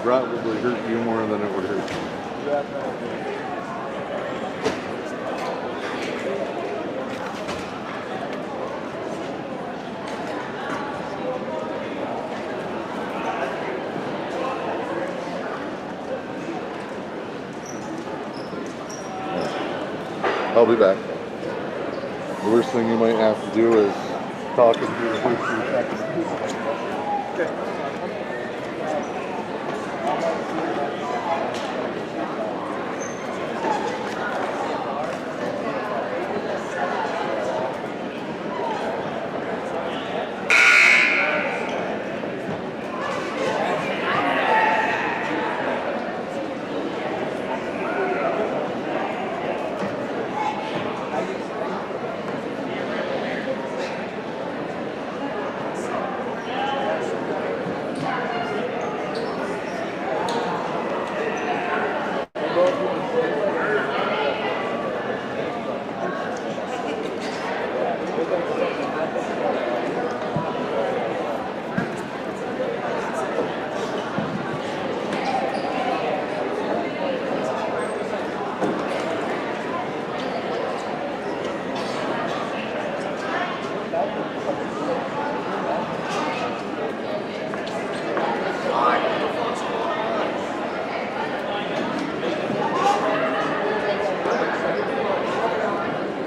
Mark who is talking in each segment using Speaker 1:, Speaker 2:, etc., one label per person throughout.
Speaker 1: Probably hurt you more than it would hurt you. I'll be back. The worst thing you might have to do is talk and do the first 2 seconds. Okay.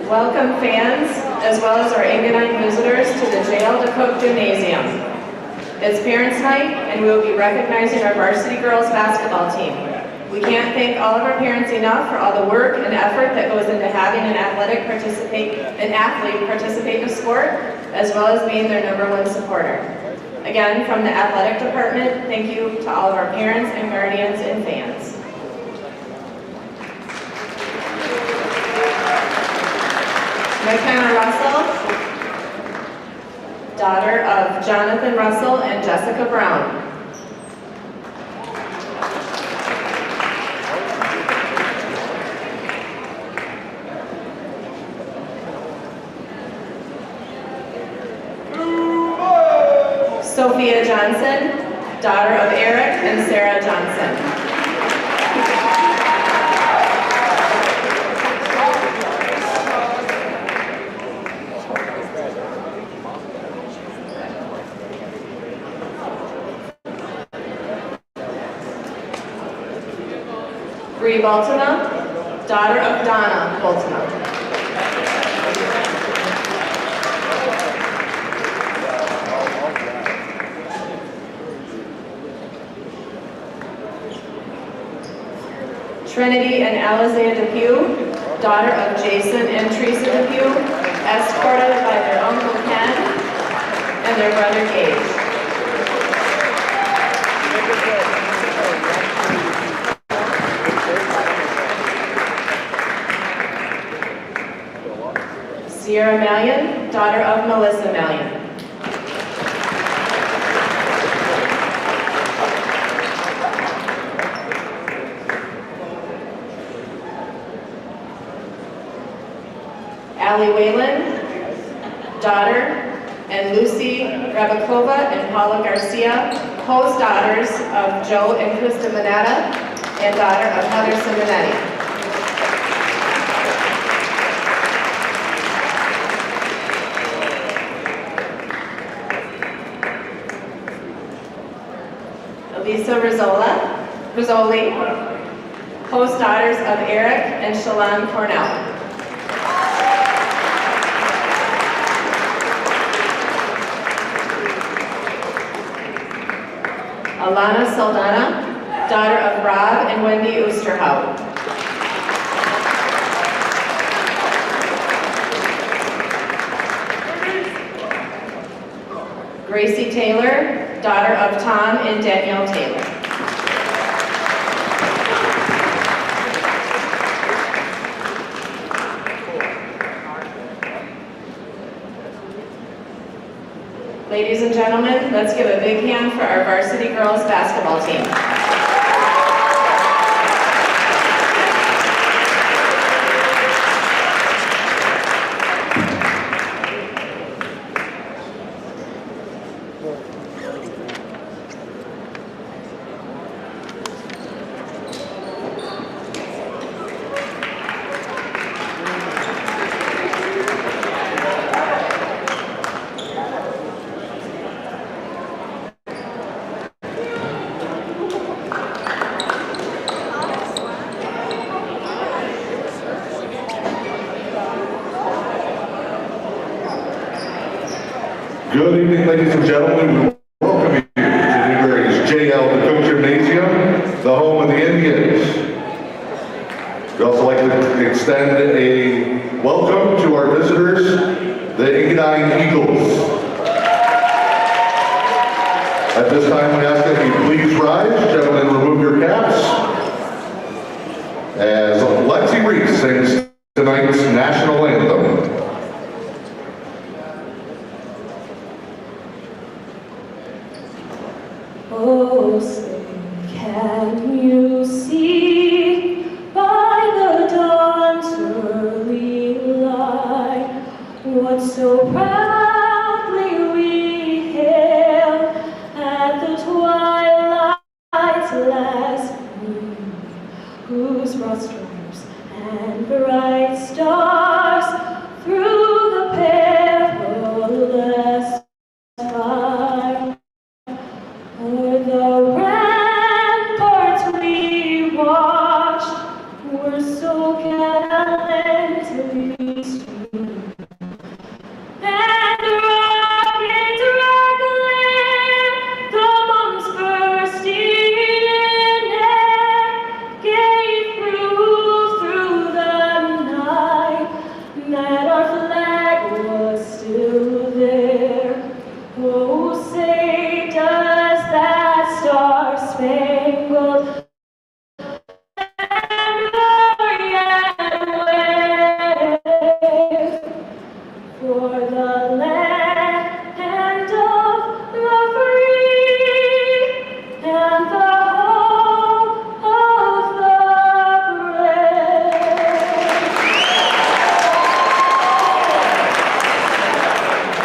Speaker 2: Welcome fans, as well as our Engadine visitors to the Jail to Cook Gymnasium. It's Parents' Night, and we will be recognizing our varsity girls basketball team. We can't thank all of our parents enough for all the work and effort that goes into having an athlete participate in a sport, as well as being their #1 supporter. Again, from the athletic department, thank you to all of our parents and guardians and fans. McKenna Russell, daughter of Jonathan Russell and Jessica Brown. Sophia Johnson, daughter of Eric and Sarah Johnson. Bree Boltona, daughter of Donna Boltona. Trinity and Alizea Depew, daughter of Jason and Teresa Depew, escorted by their uncle Ken and their brother Gage. Sierra Mallion, daughter of Melissa Mallion. Allie Whalen, daughter, and Lucy Rabakova and Paula Garcia, host daughters of Joe and Krista Manetta, and daughter of Heather Simonetti. Lisa Rizzoli, host daughters of Eric and Shalon Cornell. Alana Saldana, daughter of Rob and Wendy Oosterhout. Gracie Taylor, daughter of Tom and Danielle Taylor. Ladies and gentlemen, let's give a big hand for our varsity girls basketball team.
Speaker 1: Good evening, ladies and gentlemen. We welcome you to Newberry's JL Gymnasium, the home of the Indians. We'd also like to extend a welcome to our visitors, the Engadine Eagles. At this time, we ask that you please rise. Gentlemen, remove your caps. As Lexi Reese sings tonight's national anthem.
Speaker 2: Oh, say, can you see by the dawn's early light what so proudly we hailed at the twilight's last gleam, whose broad stripes and bright stars through the perilous fight. O'er the ramparts we watched were so gallantly strewn, and rockets rattling, the bombs bursting in air, gave proof through the night that our flag was still there. Oh, say does that star-spangled banner yet wave for the land of the free and the home of the brave?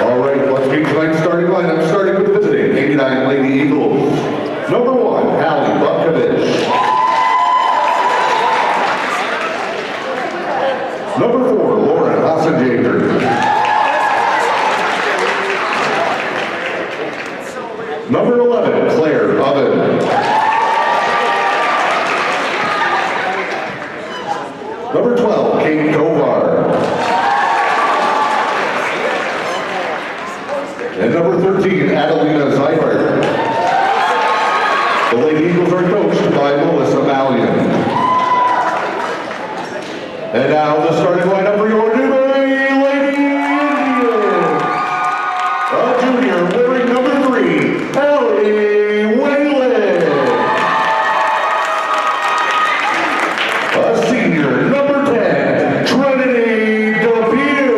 Speaker 1: All right, let's meet tonight's starting lineup, starting with visiting Engadine Lady Eagles. Number 1, Hallie Butkovich. Number 4, Lauren Hassenjager. Number 11, Claire Oven. Number 12, Kate Tovar. And number 13, Adelina Zeibert. The Lady Eagles are coached by Melissa Mallion. And now the starting lineup for your Newberry Lady Indians. A junior wearing number 3, Ellie Whalen. A senior, number 10, Trinity Depew.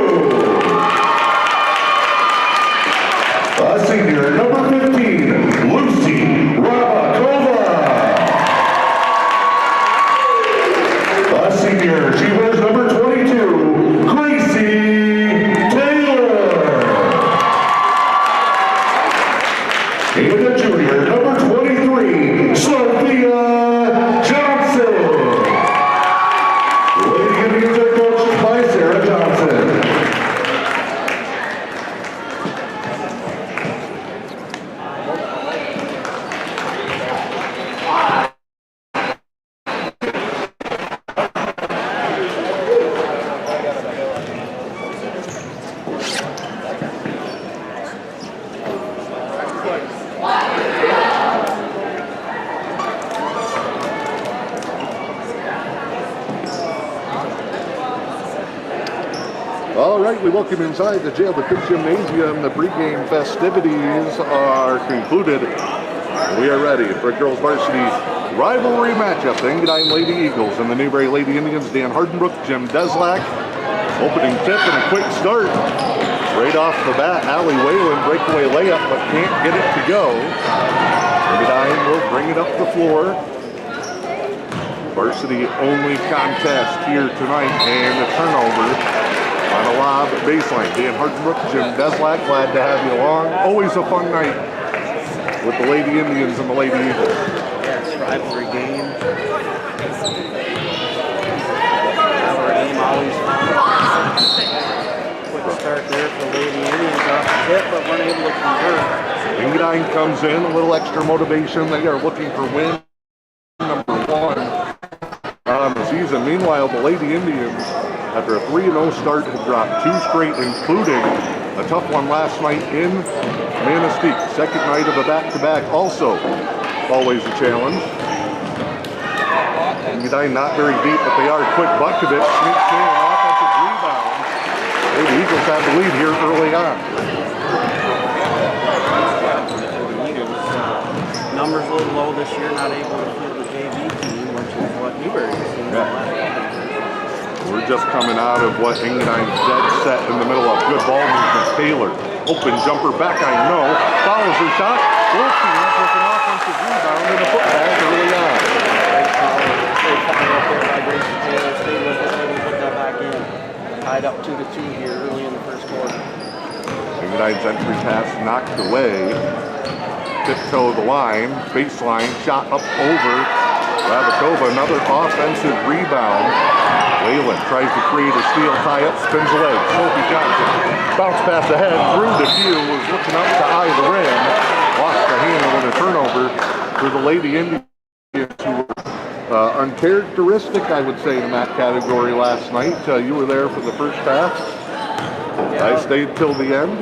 Speaker 1: A senior, number 15, Lucy Rabakova. A senior, she wears number 22, Gracie Taylor. And a junior, number 23, Sophia Johnson. The Lady Indians are coached by Sarah Johnson. All right, we welcome you inside the JL Gymnasium. The pregame festivities are concluded. We are ready for a girls varsity rivalry matchup. The Engadine Lady Eagles and the Newberry Lady Indians. Dan Hardenbrook, Jim Deslak, opening tip and a quick start. Right off the bat, Allie Whalen breakaway layup, but can't get it to go. Engadine will bring it up the floor. Varsity only contest here tonight, and a turnover on a lob baseline. Dan Hardenbrook, Jim Deslak, glad to have you along. Always a fun night with the Lady Indians and the Lady Eagles.
Speaker 3: Yeah, it's a rivalry game. Always fun. Quick start there for Lady Indians off the tip, but weren't able to convert.
Speaker 1: Engadine comes in, a little extra motivation. They are looking for win number 1 on the season. Meanwhile, the Lady Indians, after a 3-0 start, have dropped 2 straight, including a tough one last night in Manistee. Second night of a back-to-back, also always a challenge. Engadine not very deep, but they are quick. Butkovich sneaks in an offensive rebound. The Eagles have the lead here early on.
Speaker 3: Numbers a little low this year, not able to field the JV team, which is what Newberry is seeing.
Speaker 1: We're just coming out of what Engadine's dead set in the middle of. Good ball movement. Taylor, open jumper back, I know. Follows her shot. Both teams with an offensive rebound and a putback early on.
Speaker 3: Great foul up there by Gracie Taylor. Stayed with it, able to put that back in. Tied up 2-2 here early in the first quarter.
Speaker 1: Engadine's entry pass knocked away. Tiptoe the line, baseline, shot up over Rabakova, another offensive rebound. Whalen tries to create a steal, tie up, spins away. Sophie Johnson, bounce pass ahead, through the view, was looking up to eye the rim. Lost the handle with a turnover for the Lady Indians, who were uncharacteristic, I would say, in that category last night. You were there for the first half. I stayed till the end.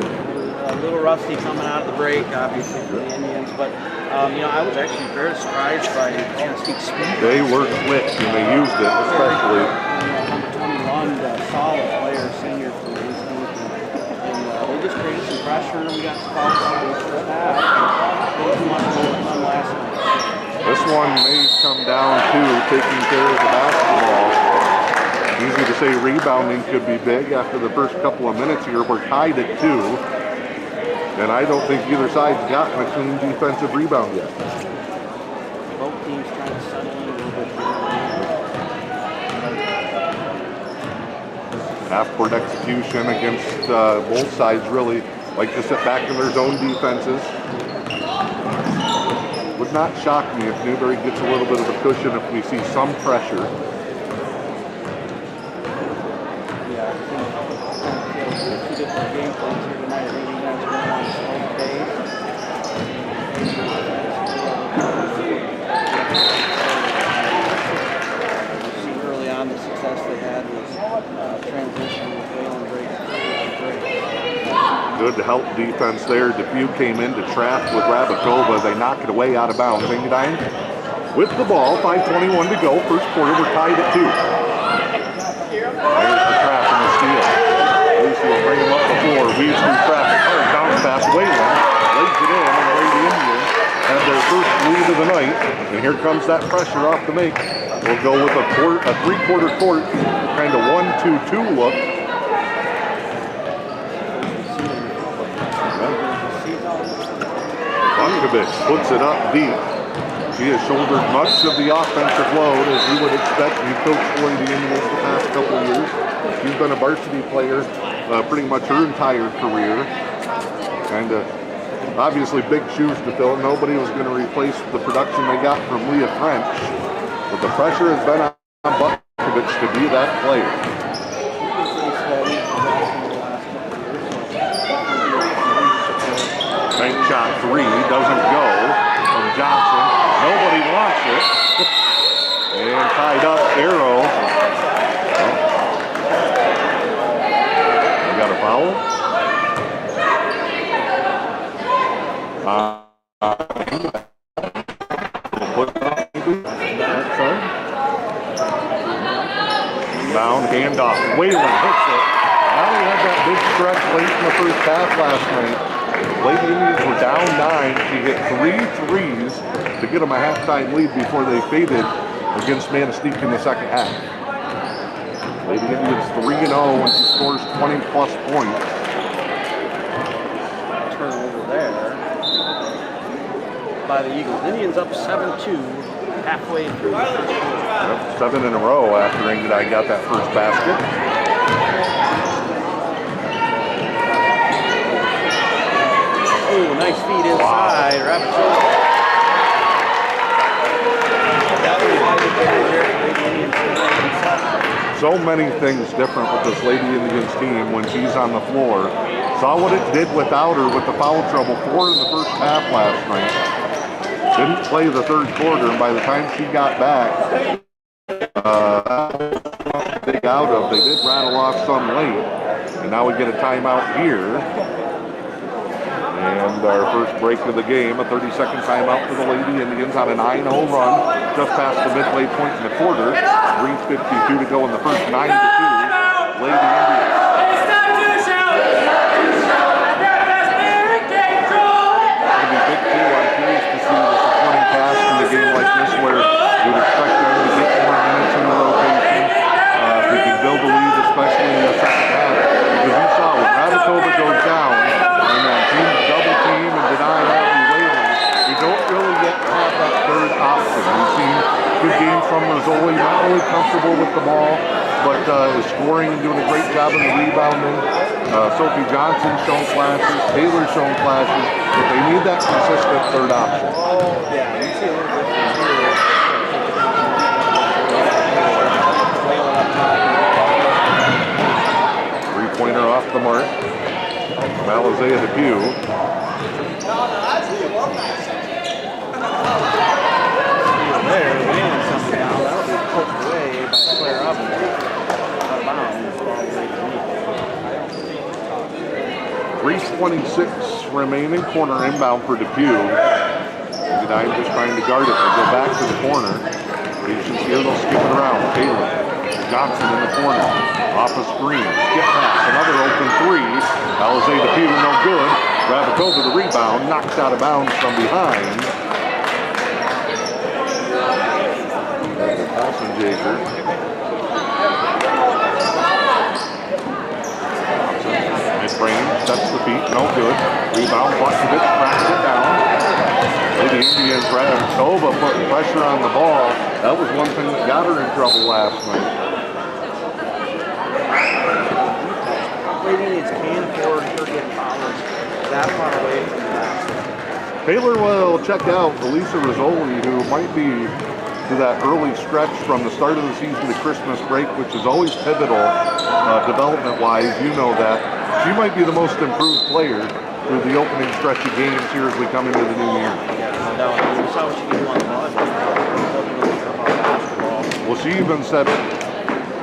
Speaker 3: A little rusty coming out of the break, obviously, for the Indians, but I was actually very surprised by Manistee's speed.
Speaker 1: They were quick and they used it, especially.
Speaker 3: Number 21, the solid player, senior for Manistee, and they just created some pressure. We got some fouls in the first half. A little too much overtime last night.
Speaker 1: This one may come down to taking care of the basketball. Easy to say rebounding could be big after the first couple of minutes here. We're tied at 2. And I don't think either side's gotten a clean defensive rebound yet.
Speaker 3: Both teams trying to settle in a little bit.
Speaker 1: Half-court execution against both sides really like to sit back in their zone defenses. Would not shock me if Newberry gets a little bit of a cushion if we see some pressure.
Speaker 3: Yeah, I think two different game plans here tonight. I think you guys are going on slow pace. You see early on the success they had was transition with Whalen break.
Speaker 1: Good help defense there. DePue came in to trap with Rabakova. They knock it away out of bounds. Engadine with the ball. 5:21 to go. First quarter, we're tied at 2. There's the trap and the steal. Lucy will bring him up the floor. Weaves through traffic. Hard bounce pass. Whalen lays it in, and the Lady Indians have their first lead of the night. And here comes that pressure off the make. We'll go with a three-quarter court, kind of 1-2-2 look. Butkovich puts it up deep. She has shouldered much of the offensive load, as you would expect. He coached for the Indians the past couple of years. She's been a varsity player pretty much her entire career. And obviously big shoes to fill. Nobody was going to replace the production they got from Leah French. But the pressure has been on Butkovich to be that player. Bank shot 3 doesn't go from Johnson. Nobody wants it. And tied up Arrow. We got a foul. Down, handoff. Whalen hits it. Now we had that big stretch late in the first half last night. Lady Indians were down 9. She hit 3 threes to get them a halftime lead before they faded against Manistee in the second half. Lady Indians 3-0 when she scores 20-plus points.
Speaker 3: by the Eagles. Indians up 7-2 halfway through the first quarter.
Speaker 1: Yep, 7 in a row after Engadine got that first basket.
Speaker 3: Oh, nice feed inside.
Speaker 1: Wow.
Speaker 3: Rabbit.
Speaker 1: So many things different with this Lady Indians team when she's on the floor. Saw what it did without her with the foul trouble. 4 in the first half last night. Didn't play the third quarter, and by the time she got back, big out of, they did rattle off some late. And now we get a timeout here. And our first break of the game, a 30-second timeout for the Lady Indians on a 9-0 run, just past the midway point in the quarter. 3:52 to go in the first, 9-2, Lady Indians. It'll be big too. I'm curious to see the supporting cast in a game like this where you'd expect them to get more minutes in the rotation. If we can build a lead, especially in the second half. Because you saw when Rabitova goes down, and then teams double team and deny heavy waiting, we don't really yet have that third option. We've seen good games from Rizzoli, not really comfortable with the ball, but is scoring and doing a great job in the rebounding. Sophie Johnson's shown flashes, Taylor's shown flashes, but they need that consistent third option.
Speaker 3: Yeah, you see a little difference here.
Speaker 1: 3-pointer off the mark. Malazea Depew.
Speaker 3: There, the man comes down. That'll be poked away by Claire Ovens. Out of bounds.
Speaker 1: 3:26 remaining. Corner inbound for Depew. Engadine just trying to guard it. They go back to the corner. Patience here, they'll skip it around. Taylor. Johnson in the corner. Off a screen. Skip pass. Another open three. Alizé Depew, no good. Rabitova the rebound. Knocked out of bounds from behind. Jager. Mid-range, sets the feet, no good. Rebound, Blaskovich cracks it down. Lady Indians, Rabitova putting pressure on the ball. That was one thing that got her in trouble last night.
Speaker 3: Lady Indians can't afford her to get fouled that far away from the basket.
Speaker 1: Taylor will check out Elisa Rizzoli, who might be to that early stretch from the start of the season to Christmas break, which is always pivotal development-wise. You know that. She might be the most improved player through the opening stretch of games here as we come into the new year.
Speaker 3: No, you saw what she did on the basketball.
Speaker 1: Well, she even said,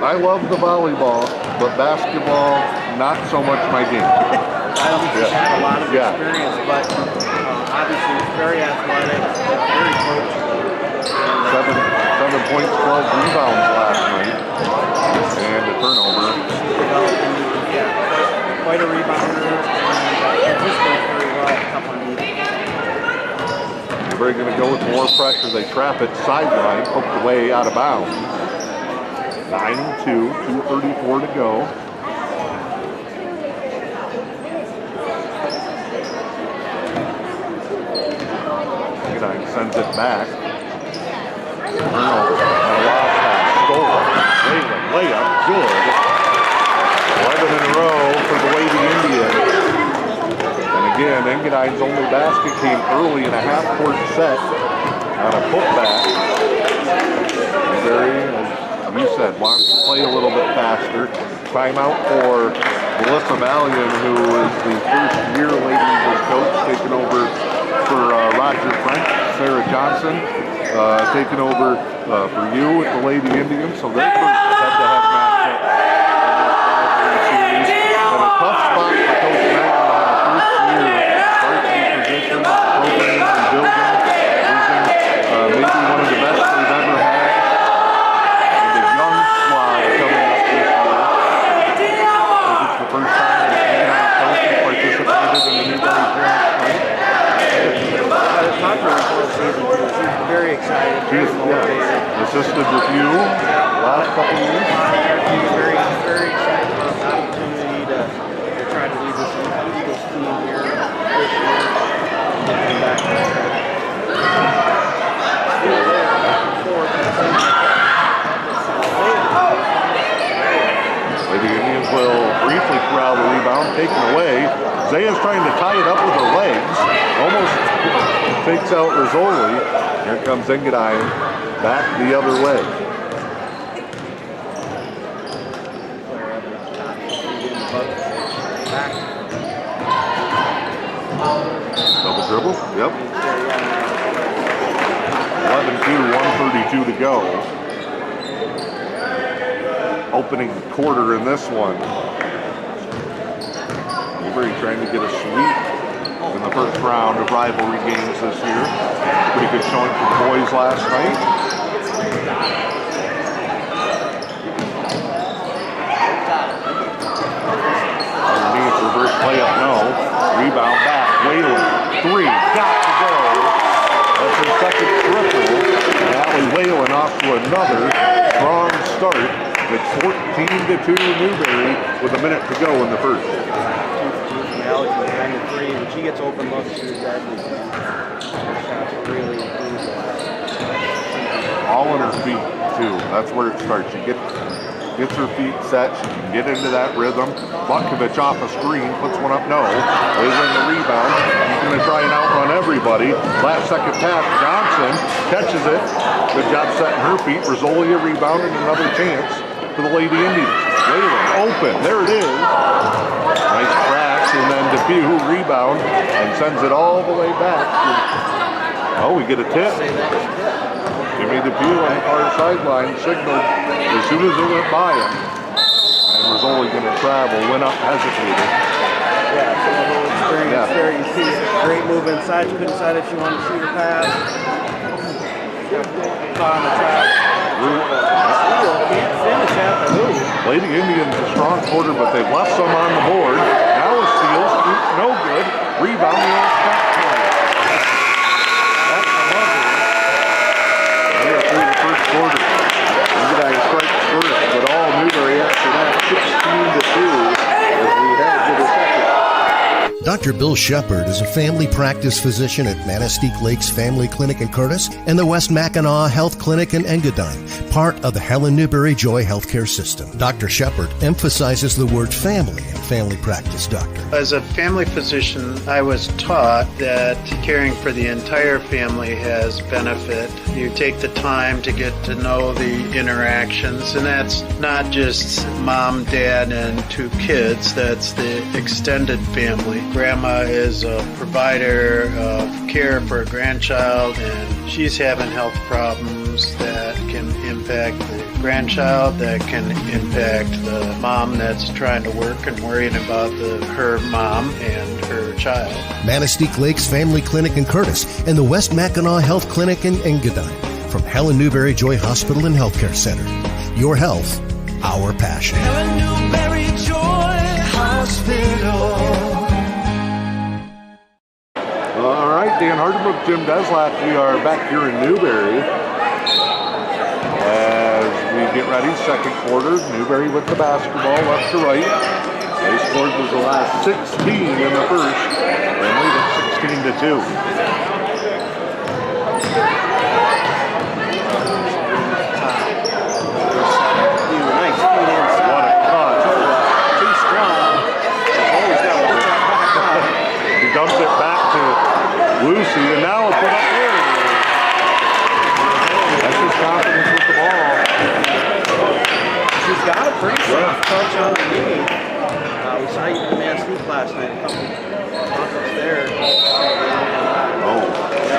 Speaker 1: I love the volleyball, but basketball, not so much my game.
Speaker 3: I don't think she's had a lot of experience, but obviously it's very athletic, very coachable.
Speaker 1: 7 points, 12 rebounds last night, and a turnover.
Speaker 3: Yeah, quite a rebounder, and participates very well at tough on defense.
Speaker 1: Newberry going to go with more pressure. They trap it sideline, poked away out of bounds. 9-2, 2:34 to go. Engadine sends it back. Turnover, and a wild pass, stolen. Whalen, layup, good. 11 in a row for the Lady Indians. And again, Engadine's only basket came early in a half-court set on a putback. Newberry, as you said, wants to play a little bit faster. Timeout for Melissa Valian, who is the first-year Lady Eagles coach, taking over for Roger French. Sarah Johnson taking over for you with the Lady Indians. So their first head-to-head matchup in that series. And a tough spot for Coach Matt on the first-year varsity position, programming and building, losing maybe one of the best they've ever had. And the young squad coming up this year. It's the first time that Engadine coaches participated in the Newberry Parents Night.
Speaker 3: Talked to her before the season too. She's very excited, very motivated.
Speaker 1: Assisted with you last couple of years.
Speaker 3: She's very, very excited about the opportunity to try to lead this Eagles team here this year. And back there.
Speaker 1: Lady Indians will briefly corral the rebound, taken away. Zaya's trying to tie it up with her legs. Almost takes out Rizzoli. Here comes Engadine back the other way. Double dribble, yep. 11-2, 132 to go. Opening quarter in this one. Newberry trying to get a sweep in the first round of rivalry games this year. Pretty good showing for the boys last night. Underneath, reverse layup, no. Rebound back, Whalen, three, got to go. That's her second triple. And Allie Whalen off to another strong start. It's 14-2 Newberry with a minute to go in the first.
Speaker 3: Allie from behind the three, when she gets open looks, she's deadly. Her shots really improved the last.
Speaker 1: All on her feet too. That's where it starts. She gets her feet set. She can get into that rhythm. Butkovich off a screen, puts one up. No. Wavering the rebound. She's going to try and outrun everybody. Last second pass. Johnson catches it. Good job setting her feet. Rizzoli a rebound and another chance for the Lady Indians. Whalen open. There it is. Nice crash, and then Depew rebound and sends it all the way back. Oh, we get a tip. Jimmy Depew on the far sideline signaled as soon as it went by him. And was only going to travel, went up, hesitated.
Speaker 3: Yeah, some of her experience there. You see a great move inside. She couldn't decide if she wanted to shoot or pass. Caught on the trap. Can't finish at the hoop.
Speaker 1: Lady Indians a strong quarter, but they've left some on the board. Now a steal, no good. Rebound, the old shot corner. That's a buzzer. They're through the first quarter. Engadine strikes first, but all Newberry after that, 16-2 as we head to the second.
Speaker 4: Dr. Bill Shepard is a family practice physician at Manistee Lakes Family Clinic in Curtis and the West Mackinac Health Clinic in Engadine, part of the Helen Newberry Joy Healthcare System. Dr. Shepard emphasizes the word family in family practice doctor.
Speaker 5: As a family physician, I was taught that caring for the entire family has benefit. You take the time to get to know the interactions, and that's not just mom, dad, and two kids. That's the extended family. Grandma is a provider of care for a grandchild, and she's having health problems that can impact the grandchild, that can impact the mom that's trying to work and worrying about her mom and her child.
Speaker 4: Manistee Lakes Family Clinic in Curtis and the West Mackinac Health Clinic in Engadine from Helen Newberry Joy Hospital and Healthcare Center. Your health, our passion.
Speaker 6: Helen Newberry Joy Hospital.
Speaker 1: All right, Dan Hardenbrook, Jim Deslack, we are back here in Newberry as we get ready, second quarter. Newberry with the basketball, left to right. They scored was the last 16 in the first, and lead at 16-2.
Speaker 3: Nice feet inside.
Speaker 1: What a cut.
Speaker 3: Too strong. Always got to work that back out.
Speaker 1: He dumps it back to Lucy, and now a put up there. That's his confidence with the ball.
Speaker 3: She's got a pretty soft touch on the knee. We saw you in Manistee last night. A couple offense there.
Speaker 1: Oh,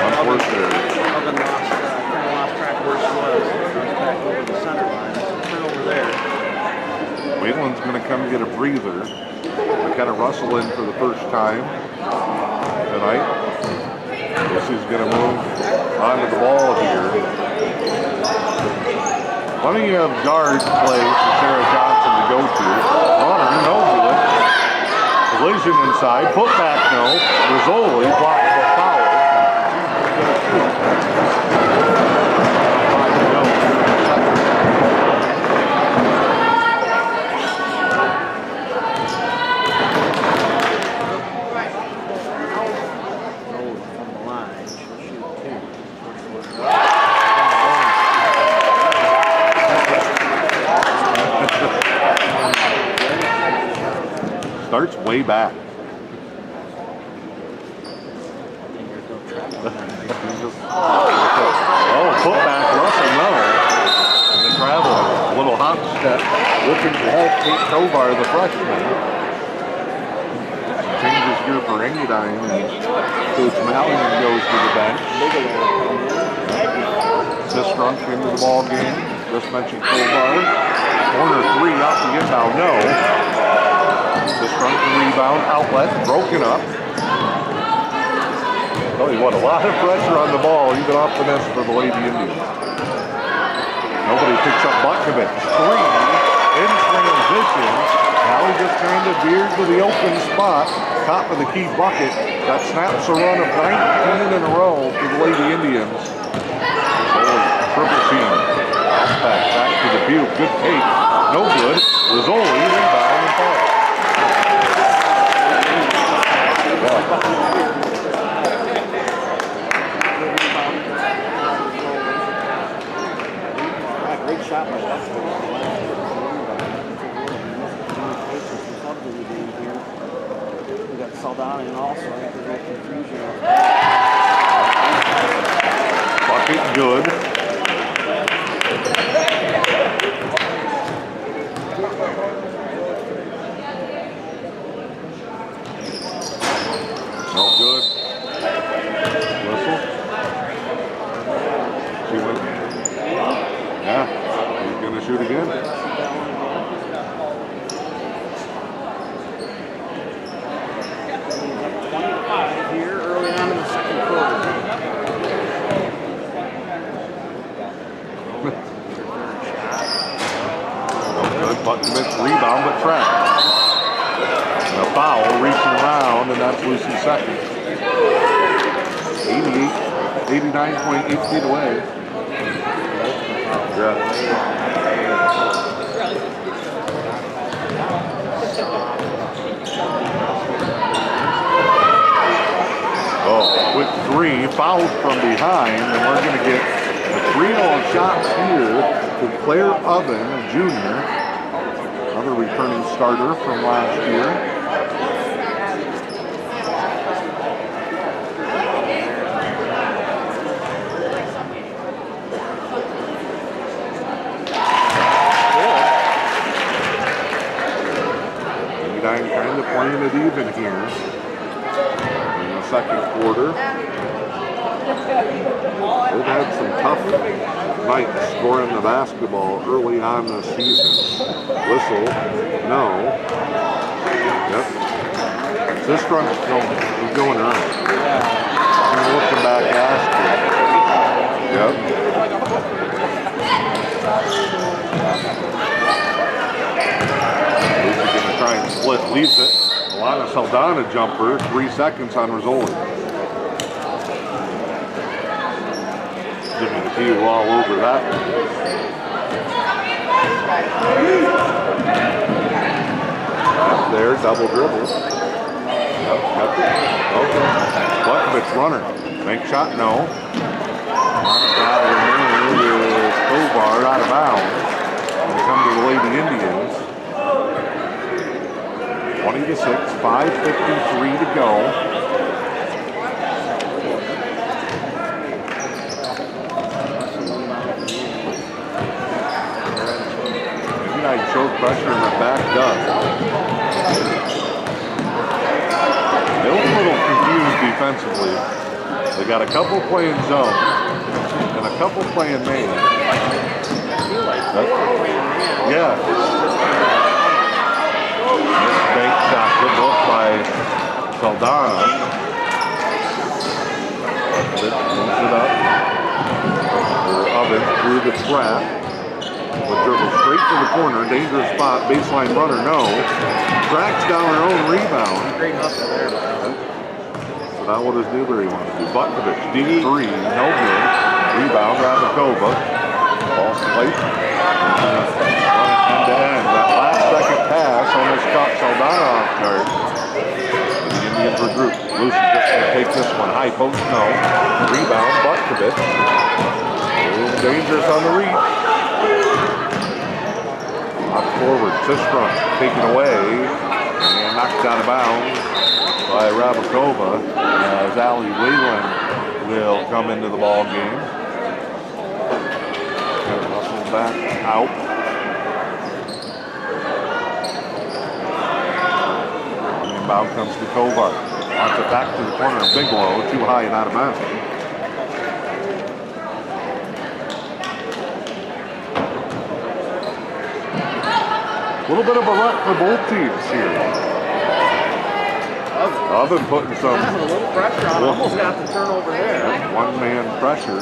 Speaker 1: unfortunate there.
Speaker 3: Elvin kind of lost track of where she was. Back over the center line. Turnover there.
Speaker 1: Wayland's going to come get a breather. They kind of rustle in for the first time tonight. Lucy's going to move onto the ball here. Plenty of guard play for Sarah Johnson to go to. Runner, no good. Collision inside, put back no. Rizzoli blocked the foul. Starts way back. Oh, put back Russell, no. And the travel, a little hop step, looking to help Kate Tovar, the freshman. Changes here for Engadine, and Coach Mallion goes to the bench. Sistrunk into the ball game. Just mentioned Tovar. Corner three off the inbound, no. Sistrunk the rebound, outlet, broken up. Tell you what, a lot of pressure on the ball, even off the nest for the Lady Indians. Nobody picks up Butkovich. Three in transition. Now he just kind of veered to the open spot. Top of the key bucket. That snaps a run of 19 in a row for the Lady Indians. Triple team. Back to the view. Good take. No good. Rizzoli, rebound and foul.
Speaker 3: Great shot by that. We got Saldana and also I think there's no confusion.
Speaker 1: Bucket good. No good. Whistle. Yeah, he's going to shoot again.
Speaker 3: 25 here early on in the second quarter.
Speaker 1: Good. Butkovich rebound, but trapped. And a foul reaching around, and that's Lucy's second. 89.8 feet away. Yeah. Oh, quick three, fouled from behind, and we're going to get a trio of shots here to Claire Oven, a junior, another returning starter from last year. Kind of playing it even here in the second quarter. They've had some tough nights scoring the basketball early on this season. Whistle, no. Yep. Sistrunk is going around. And looking back asking. Yep. Try and split, leaves it. Alana Saldana jumper, 3 seconds on Rizzoli. Jimmy DePew all over that. Up there, double dribble. Kept it. Okay. Butkovich runner. Make shot, no. Tovar out of bounds. And come to the Lady Indians. 20-6, 5:53 to go. Engadine showed pressure in the back does. They're a little confused defensively. They got a couple playing zone and a couple playing man. Yeah. Bank shot, good look by Saldana. Moves it up. Oven through the trap. Would dribble straight to the corner. Dangerous spot. Baseline runner, no. Tracks down her own rebound.
Speaker 3: Great hustle there.
Speaker 1: So now what does Newberry want to do? Butkovich, deep three, no good. Rebound, Rabakova. Ball plate. End to end. That last second pass almost caught Saldana off guard. The Indians regroup. Lucy just going to take this one. High post, no. Rebound, Butkovich. Dangerous on the reach. Up forward, Sistrunk taken away. And knocked out of bounds by Rabakova as Allie Wayland will come into the ball game. Hustle back out. Inbound comes to Kovar. Wants it back to the corner of Bigelow. Too high and out of bounds. A little bit of a rut for both teams here. I've been putting some
Speaker 3: A little pressure on. Almost got the turnover there.
Speaker 1: one-man pressure.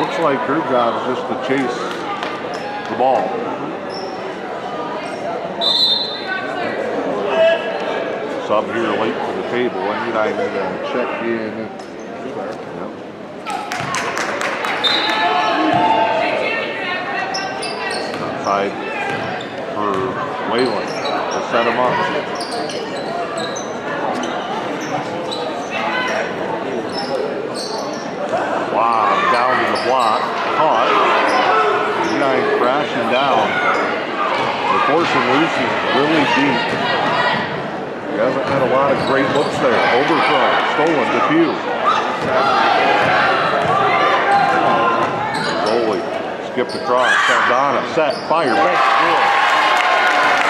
Speaker 1: Looks like her job is just to chase the ball. Sub here late to the table. I need to check in. Yep. Outside for Wayland to set him up. Wow, down to the block. Caught. Engadine crashing down. They're forcing Lucy really deep. He hasn't had a lot of great looks there. Overthrow. Stolen to Pugh. Goalie. Skipped across. Saldana. Set. Fire. Back. Good.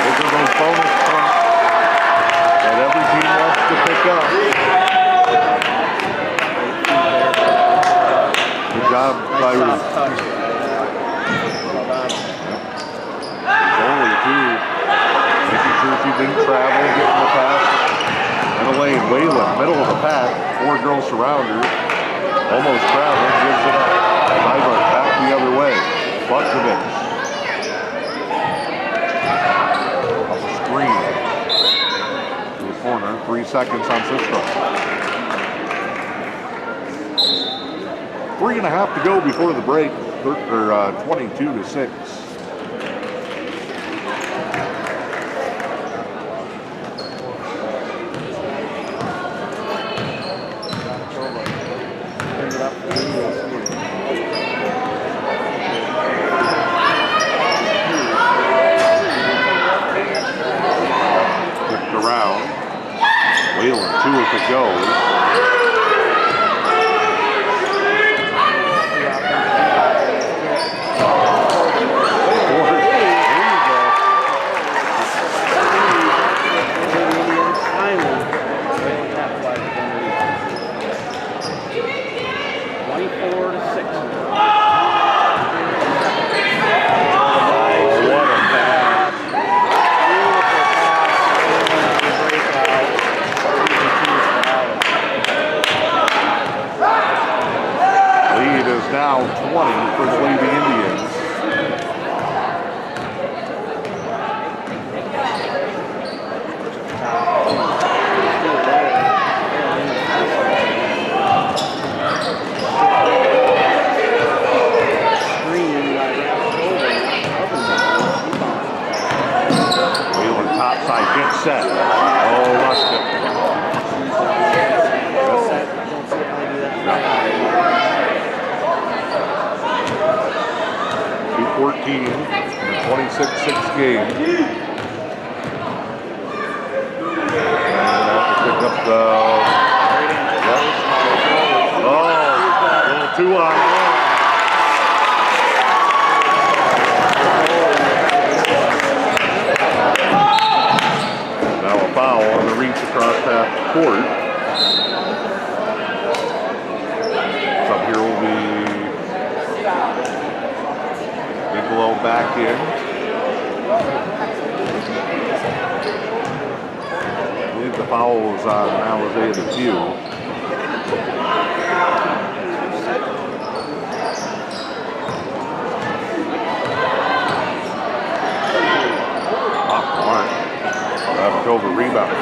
Speaker 1: Those are those bonus points that every team wants to pick up. Good job by
Speaker 3: Soft touch.
Speaker 1: goalie too. Making sure she didn't travel, getting the pass in a lane. Wayland, middle of the pack. 4 girls surround her. Almost traveling, gives it up. Ivar back the other way. Bukovic. Off the screen. To the corner. 3 seconds on Sistro. 3.5 to go before the break. 22-6. Flipped around. Wayland, 2 if it goes. Now 20 for the Lady Indians. Wayland top side, get set. Oh, lost it. 14 in a 26-6 game. And have to pick up the... Oh, a little 2 on 1. Now a foul on the reach across half court. Up here will be Bigelow back in. I believe the foul was on Alizé the Pew. Off the mark. Rabakova rebound. 2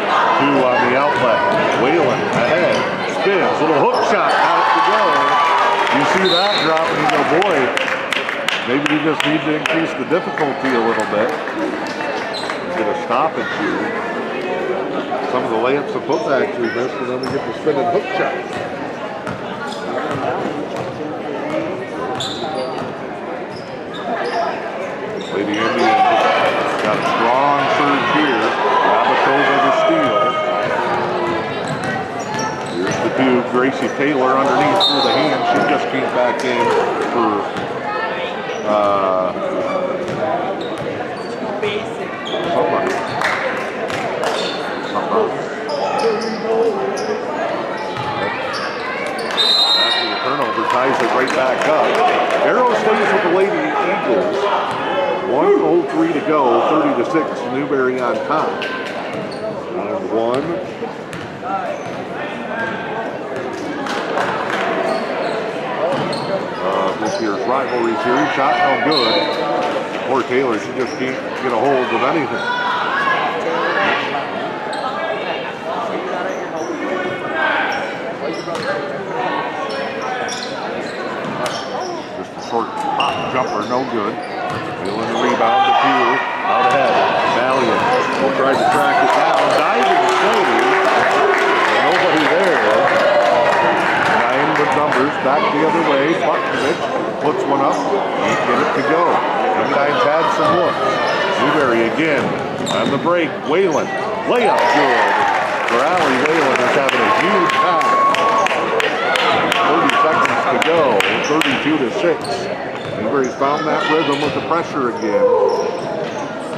Speaker 1: on the outlet. Wayland ahead. Spins. Little hook shot out to go. You see that drop and you go, boy, maybe you just need to increase the difficulty a little bit. Get a stoppage here. Some of the layups and putbacks we missed, and then we get the spinning hook shot. Lady Indians got a strong surge here. Casey Taylor underneath through the hand. She just came back in for after the turnover, ties it right back up. Arrow stays with the Lady Eagles. 1:03 to go, 30-6, Newberry on top. And one. This year's rivalry series, shot no good. Poor Taylor, she just can't get a hold of anything. Just a short pop jumper, no good. Feeling the rebound to Pugh, out ahead. Valiant will try to track it down. Diving save. Nobody there. Nine with numbers, back the other way. Butkovich puts one up. Can't get it to go. Engidine's had some looks. Newberry again on the break. Whalen, layup good. For Allie, Whalen is having a huge time. 30 seconds to go. 32-6. Newberry's found that rhythm with the pressure again.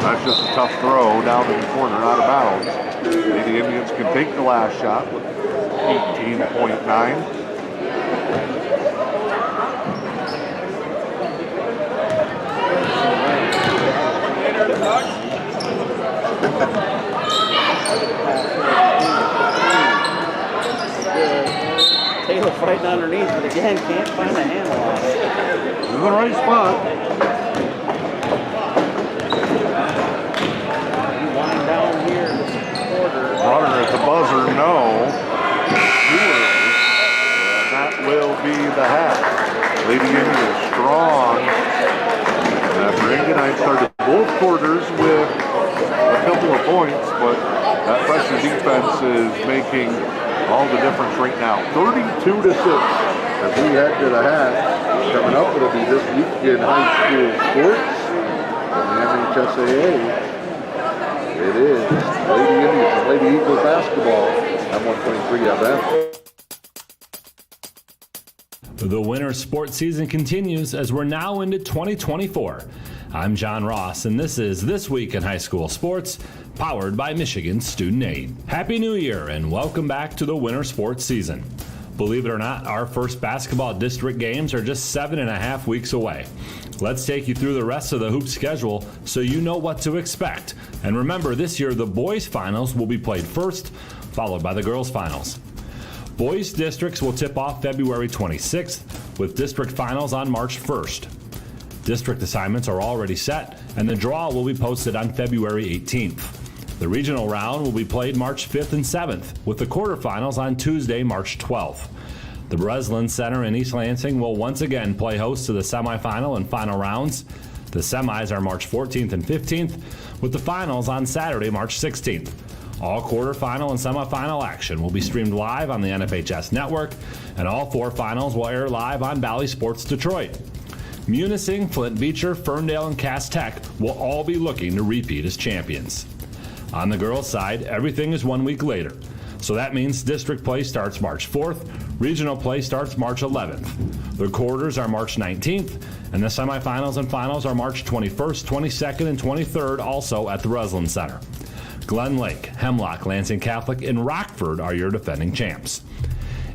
Speaker 1: That's just a tough throw down in the corner, out of bounds. The Indians can take the last shot with 18.9.
Speaker 3: Taylor fighting underneath, but again, can't find a handle on it.
Speaker 1: In the right spot.
Speaker 3: Wind down here in this quarter.
Speaker 1: Runner at the buzzer, no. And that will be the half. Lady Indians strong. After Engadine started both quarters with a couple of points, but that pressure defense is making all the difference right now. 32-6 as we head to the half. Coming up, it'll be this week in high school sports from the MHSAA. It is Lady Indians and Lady Eagles basketball at 123 FM.
Speaker 7: The winter sports season continues as we're now into 2024. I'm John Ross, and this is This Week in High School Sports, powered by Michigan Student Aid. Happy New Year, and welcome back to the winter sports season. Believe it or not, our first basketball district games are just 7.5 weeks away. Let's take you through the rest of the hoop schedule so you know what to expect. And remember, this year the boys' finals will be played first, followed by the girls' finals. Boys districts will tip off February 26th, with district finals on March 1st. District assignments are already set, and the draw will be posted on February 18th. The regional round will be played March 5th and 7th, with the quarterfinals on Tuesday, March 12th. The Breslin Center in East Lansing will once again play host to the semifinal and final rounds. The semis are March 14th and 15th, with the finals on Saturday, March 16th. All quarterfinal and semifinal action will be streamed live on the NFHS network, and all four finals will air live on Valley Sports Detroit. Munising, Flint Beecher, Ferndale, and Cass Tech will all be looking to repeat as champions. On the girls' side, everything is 1 week later. So that means district play starts March 4th, regional play starts March 11th. The quarters are March 19th, and the semifinals and finals are March 21st, 22nd, and 23rd, also at the Breslin Center. Glen Lake, Hemlock, Lansing Catholic, and Rockford are your defending champs.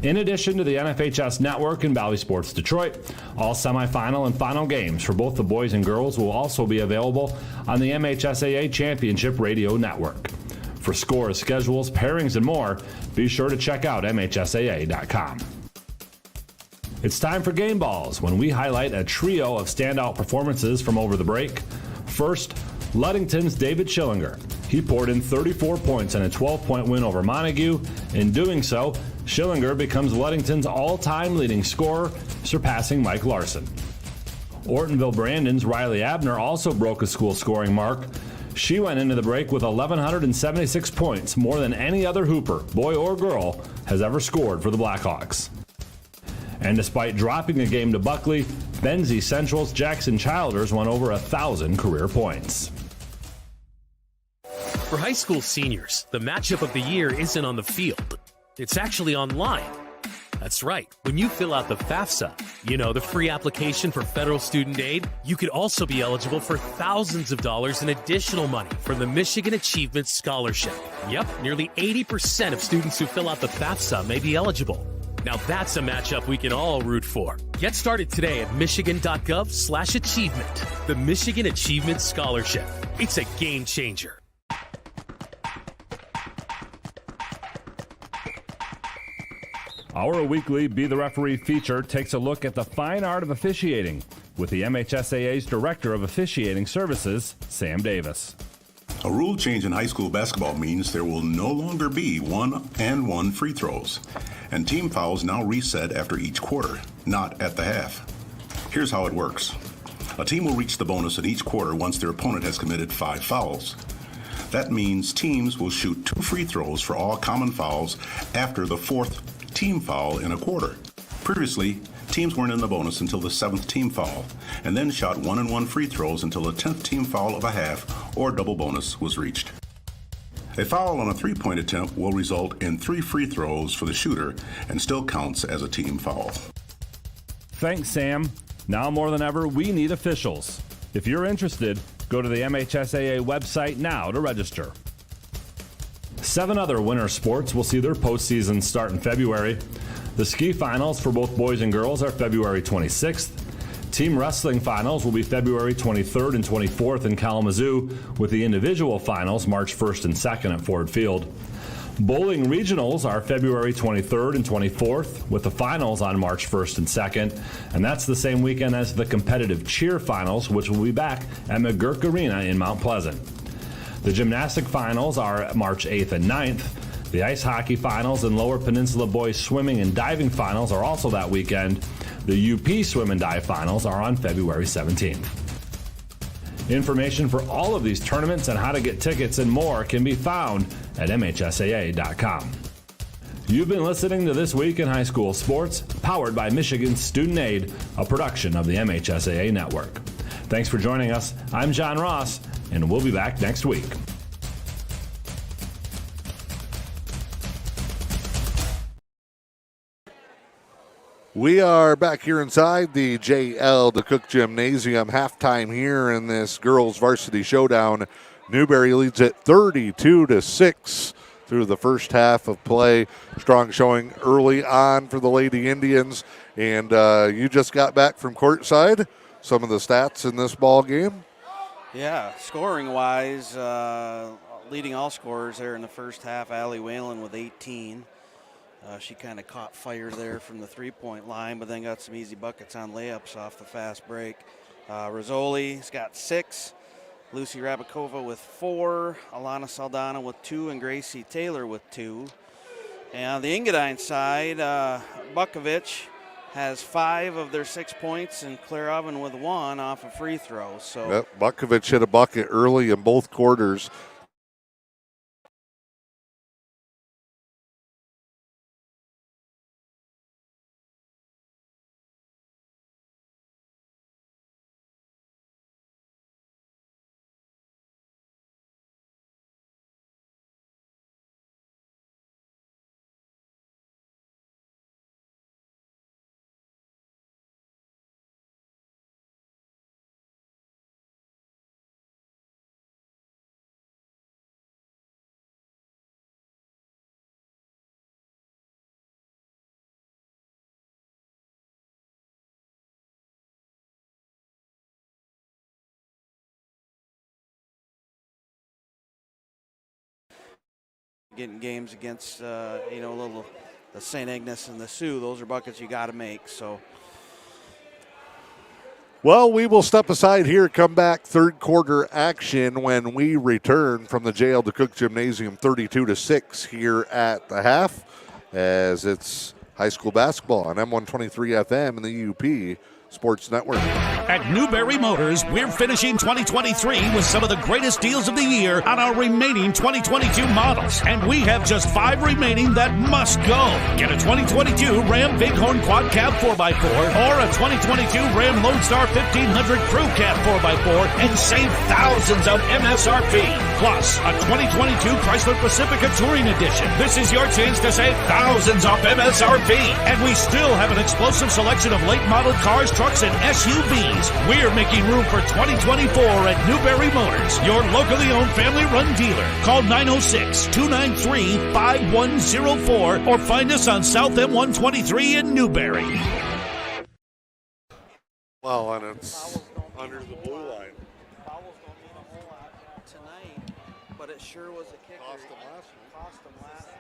Speaker 7: In addition to the NFHS Network and Valley Sports Detroit, all semifinal and final games for both the boys and girls will also be available on the MHSAA Championship Radio Network. For scores, schedules, pairings, and more, be sure to check out MHSAA.com. It's time for Game Balls, when we highlight a trio of standout performances from over the break. First, Ludington's David Schillinger. He poured in 34 points in a 12-point win over Montague. In doing so, Schillinger becomes Ludington's all-time leading scorer, surpassing Mike Larson. Ortonville Brandon's Riley Abner also broke a school scoring mark. She went into the break with 1,176 points, more than any other hooper, boy or girl, has ever scored for the Blackhawks. And despite dropping a game to Buckley, Benzie Central's Jackson Childers won over 1,000 career points.
Speaker 8: For high school seniors, the matchup of the year isn't on the field. It's actually online. That's right. When you fill out the FAFSA, the free application for federal student aid, you could also be eligible for thousands of dollars in additional money from the Michigan Achievement Scholarship. Yep, nearly 80% of students who fill out the FAFSA may be eligible. Now that's a matchup we can all root for. Get started today at michigan.gov/achievement. The Michigan Achievement Scholarship. It's a game changer.
Speaker 7: Our weekly Be the Referee feature takes a look at the fine art of officiating with the MHSAA's Director of Officiating Services, Sam Davis.
Speaker 9: A rule change in high school basketball means there will no longer be 1-and-1 free throws, and team fouls now reset after each quarter, not at the half. Here's how it works. A team will reach the bonus in each quarter once their opponent has committed 5 fouls. That means teams will shoot 2 free throws for all common fouls after the 4th team foul in a quarter. Previously, teams weren't in the bonus until the 7th team foul, and then shot 1-and-1 free throws until the 10th team foul of a half or double bonus was reached. A foul on a 3-point attempt will result in 3 free throws for the shooter and still counts as a team foul.
Speaker 7: Thanks, Sam. Now more than ever, we need officials. If you're interested, go to the MHSAA website now to register. 7 other winter sports will see their postseason start in February. The ski finals for both boys and girls are February 26th. Team wrestling finals will be February 23rd and 24th in Kalamazoo, with the individual finals March 1st and 2nd at Ford Field. Bowling regionals are February 23rd and 24th, with the finals on March 1st and 2nd, and that's the same weekend as the competitive cheer finals, which will be back at McGurk Arena in Mount Pleasant. The gymnastic finals are March 8th and 9th. The ice hockey finals and Lower Peninsula boys swimming and diving finals are also that weekend. The E.U.P swim and dive finals are on February 17th. Information for all of these tournaments and how to get tickets and more can be found at MHSAA.com. You've been listening to This Week in High School Sports, powered by Michigan Student Aid, a production of the MHSAA Network. Thanks for joining us. I'm John Ross, and we'll be back next week.
Speaker 1: We are back here inside the J.L. DeCook Gymnasium, halftime here in this girls varsity showdown. Newberry leads it 32-6 through the first half of play. Strong showing early on for the Lady Indians, and you just got back from courtside. Some of the stats in this ball game.
Speaker 3: Yeah, scoring-wise, leading all scorers there in the first half, Allie Whalen with 18. She kind of caught fire there from the three-point line, but then got some easy buckets on layups off the fast break. Rizzoli's got 6. Lucy Rabakova with 4. Alana Saldana with 2, and Gracie Taylor with 2. And on the Engadine side, Bukovic has 5 of their 6 points, and Claire Oven with 1 off a free throw. So
Speaker 1: yep, Bukovic hit a bucket early in both quarters.
Speaker 3: getting games against, the St. Agnes and the Sioux, those are buckets you got to make. So.
Speaker 1: Well, we will step aside here, come back third quarter action when we return from the J.L. DeCook Gymnasium 32-6 here at the half, as it's high school basketball on M123 FM and the E.U.P Sports Network.
Speaker 10: At Newberry Motors, we're finishing 2023 with some of the greatest deals of the year on our remaining 2022 models. And we have just 5 remaining that must go. Get a 2022 Ram Bighorn Quad Cab 4x4 or a 2022 Ram Lone Star 1500 Crew Cab 4x4 and save thousands of MSRP. Plus, a 2022 Chrysler Pacifica Touring Edition. This is your chance to save thousands off MSRP. And we still have an explosive selection of late model cars, trucks, and SUVs. We're making room for 2024 at Newberry Motors, your locally owned family-run dealer. Call 906-293-5104 or find us on South M123 in Newberry.
Speaker 1: Well, and it's under the blue line.
Speaker 3: Fouls don't mean a whole lot tonight, but it sure was a kicker. Cost them last night.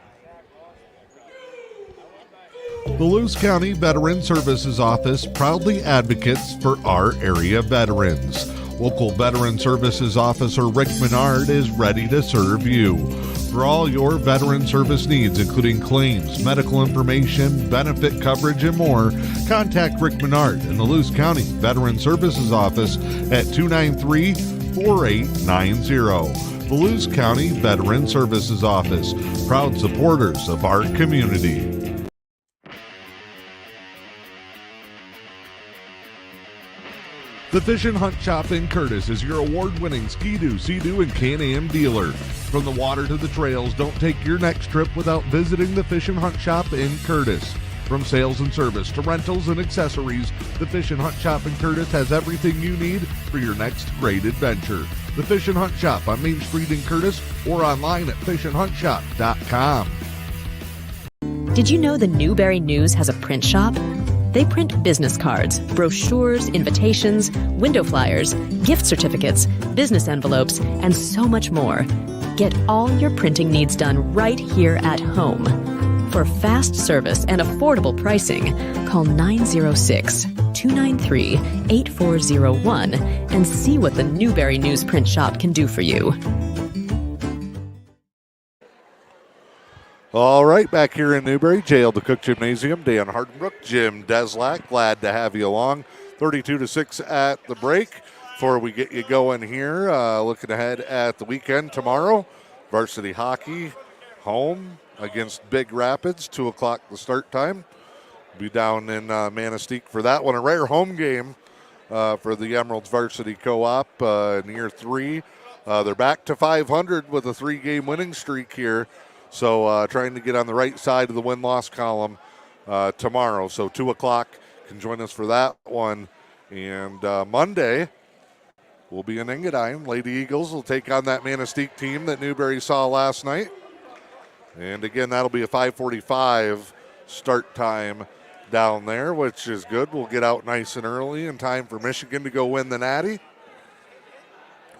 Speaker 1: The Lewis County Veteran Services Office proudly advocates for our area veterans. Local Veteran Services Officer Rick Menard is ready to serve you. For all your veteran service needs, including claims, medical information, benefit coverage, and more, contact Rick Menard in the Lewis County Veteran Services Office at 293-4890. The Lewis County Veteran Services Office, proud supporters of our community. The Fish and Hunt Shop in Curtis is your award-winning Ski-Doo, Sea-Doo, and Can-Am dealer. From the water to the trails, don't take your next trip without visiting the Fish and Hunt Shop in Curtis. From sales and service to rentals and accessories, the Fish and Hunt Shop in Curtis has everything you need for your next great adventure. The Fish and Hunt Shop on Main Street in Curtis or online at fishandhuntshop.com.
Speaker 11: Did you know the Newberry News has a print shop? They print business cards, brochures, invitations, window flyers, gift certificates, business envelopes, and so much more. Get all your printing needs done right here at home. For fast service and affordable pricing, call 906-293-8401 and see what the Newberry News Print Shop can do for you.
Speaker 1: All right, back here in Newberry, JL the Cook Gymnasium, Dan Hardenbrook, Jim Deslack, glad to have you along. 32-6 at the break. Before we get you going here, looking ahead at the weekend tomorrow, varsity hockey home against Big Rapids, 2 o'clock the start time. Be down in Manistee for that one. A rare home game for the Emeralds Varsity Co-op in year 3. They're back to 500 with a 3-game winning streak here. So trying to get on the right side of the win-loss column tomorrow. So 2 o'clock, can join us for that one. And Monday, we'll be in Engadine. Lady Eagles will take on that Manistee team that Newberry saw last night. And again, that'll be a 5:45 start time down there, which is good. We'll get out nice and early in time for Michigan to go win the Natty.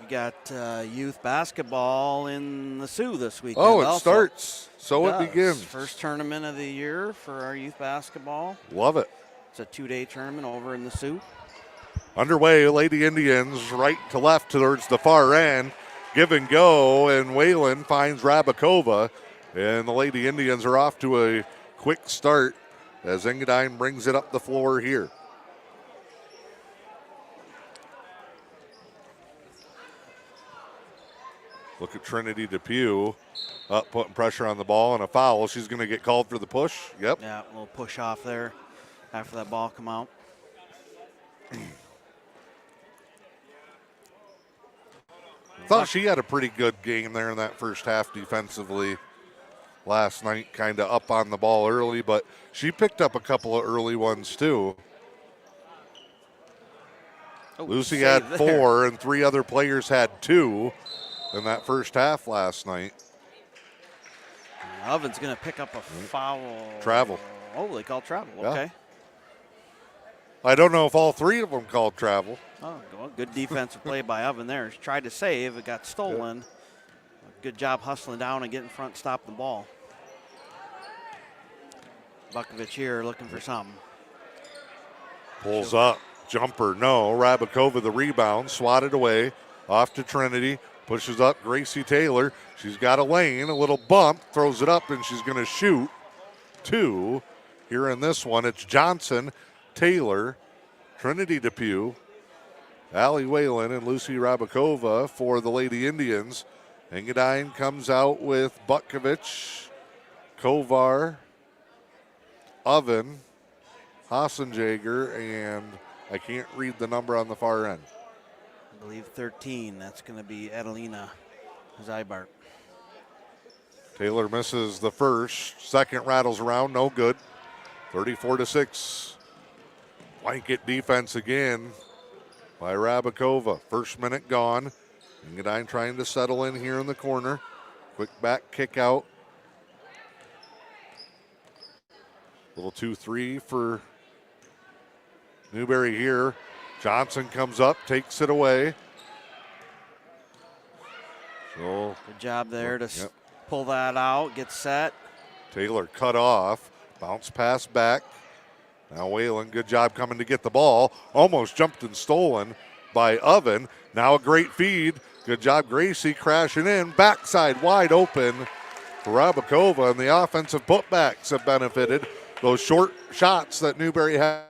Speaker 3: We got youth basketball in the Sioux this weekend.
Speaker 1: Oh, it
Speaker 3: also.
Speaker 1: starts. So it begins.
Speaker 3: First tournament of the year for our youth basketball.
Speaker 1: Love it.
Speaker 3: It's a 2-day tournament over in the Sioux.
Speaker 1: Underway, Lady Indians right to left towards the far end. Give and go, and Whalen finds Rabakova. And the Lady Indians are off to a quick start as Engadine brings it up the floor here. Look at Trinity Depew up, putting pressure on the ball and a foul. She's going to get called for the push. Yep.
Speaker 3: Yeah, a little push off there after that ball come out.
Speaker 1: Thought she had a pretty good game there in that first half defensively last night, kind of up on the ball early, but she picked up a couple of early ones too. Lucy had 4 and 3 other players had 2 in that first half last night.
Speaker 3: Oven's going to pick up a foul.
Speaker 1: Travel.
Speaker 3: Oh, they called travel.
Speaker 1: Yeah.
Speaker 3: Okay.
Speaker 1: I don't know if all 3 of them called travel.
Speaker 3: Oh, well, good defensive play by Oven there. She tried to save. It got stolen. Good job hustling down and getting in front, stopping the ball. Bukovich here looking for something.
Speaker 1: Pulls up. Jumper, no. Rabakova the rebound. Swatted away. Off to Trinity. Pushes up Gracie Taylor. She's got a lane, a little bump, throws it up, and she's going to shoot 2. Here in this one, it's Johnson, Taylor, Trinity Depew, Allie Whalen, and Lucy Rabakova for the Lady Indians. Engadine comes out with Butkovich, Kovar, Oven, Hassenjager, and I can't read the number on the far end.
Speaker 3: I believe 13. That's going to be Adelina Zybart.
Speaker 1: Taylor misses the first. Second rattles around, no good. 34-6. Blanket defense again by Rabakova. First minute gone. Engadine trying to settle in here in the corner. Quick back kick out. Little 2-3 for Newberry here. Johnson comes up, takes it away. So
Speaker 3: good job there to pull that out, get set.
Speaker 1: Taylor cut off, bounce pass back. Now Whalen, good job coming to get the ball. Almost jumped and stolen by Oven. Now a great feed. Good job Gracie crashing in. Backside wide open for Rabakova, and the offensive putbacks have benefited. Those short shots that Newberry had.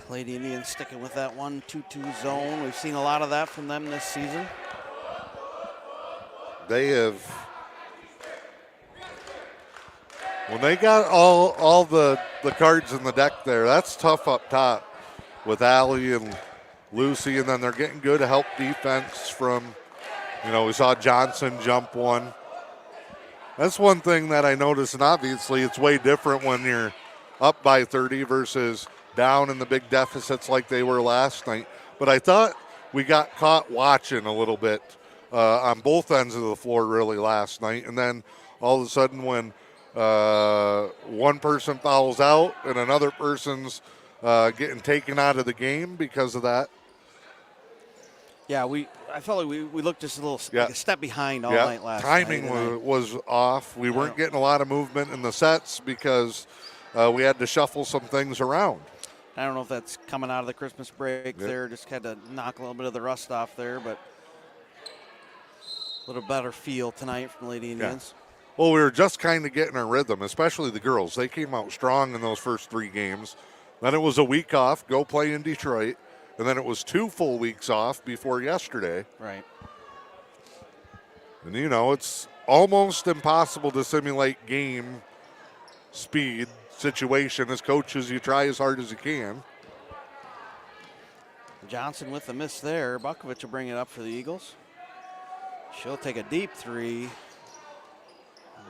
Speaker 3: Lady Indians sticking with that 1-2-2 zone. We've seen a lot of that from them this season.
Speaker 1: They have, when they got all the cards in the deck there, that's tough up top with Allie and Lucy, and then they're getting good help defense from, we saw Johnson jump one. That's one thing that I noticed, and obviously it's way different when you're up by 30 versus down in the big deficits like they were last night. But I thought we got caught watching a little bit on both ends of the floor really last night. And then all of a sudden when one person fouls out and another person's getting taken out of the game because of that.
Speaker 3: Yeah, I felt like we looked just a little like a step behind all night last
Speaker 1: Timing
Speaker 3: night.
Speaker 1: was off. We weren't getting a lot of movement in the sets because we had to shuffle some things around.
Speaker 3: I don't know if that's coming out of the Christmas break there. Just had to knock a little bit of the rust off there, but a little better feel tonight from Lady Indians.
Speaker 1: Well, we were just kind of getting our rhythm, especially the girls. They came out strong in those first 3 games. Then it was a week off, go play in Detroit. And then it was 2 full weeks off before yesterday.
Speaker 3: Right.
Speaker 1: And, it's almost impossible to simulate game speed situation. As coaches, you try as hard as you can.
Speaker 3: Johnson with the miss there. Bukovich will bring it up for the Eagles. She'll take a deep 3.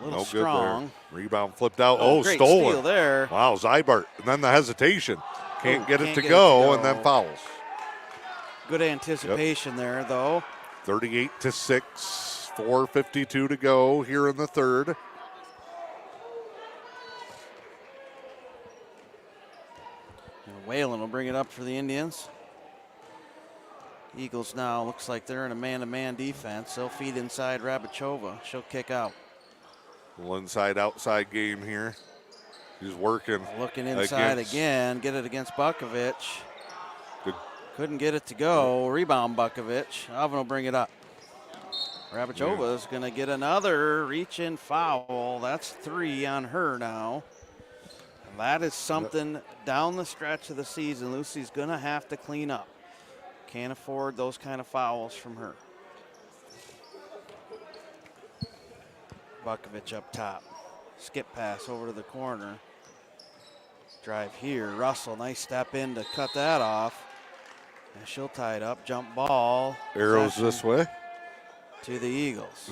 Speaker 3: A little strong.
Speaker 1: Rebound flipped out.
Speaker 3: Great
Speaker 1: stolen.
Speaker 3: steal there.
Speaker 1: Wow, Zybart. And then the hesitation.
Speaker 12: Can't get it to go, and then fouls.
Speaker 3: Good anticipation there, though.
Speaker 12: 38-6, 4:52 to go here in the third.
Speaker 3: And Whalen will bring it up for the Indians. Eagles now looks like they're in a man-to-man defense. They'll feed inside Rabachova. She'll kick out.
Speaker 12: Little inside-outside game here. He's working.
Speaker 3: Looking inside again. Get it against Bukovic.
Speaker 12: Good.
Speaker 3: Couldn't get it to go. Rebound Bukovic. Alvin will bring it up. Rabachova is going to get another reach-in foul. That's 3 on her now. And that is something down the stretch of the season Lucy's going to have to clean up. Can't afford those kind of fouls from her. Bukovic up top. Skip pass over to the corner. Drive here. Russell, nice step in to cut that off. And she'll tie it up. Jump ball.
Speaker 12: Arrows
Speaker 3: Possession
Speaker 12: this way.
Speaker 3: to the Eagles.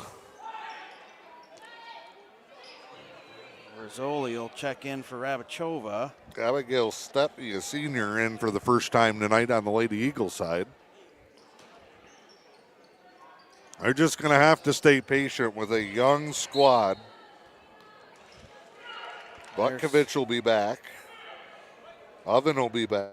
Speaker 3: Rizzoli will check in for Rabachova.
Speaker 12: Abigail Steppe, a senior, in for the first time tonight on the Lady Eagles side. They're just going to have to stay patient with a young squad. Bukovic will be back. Oven will be back.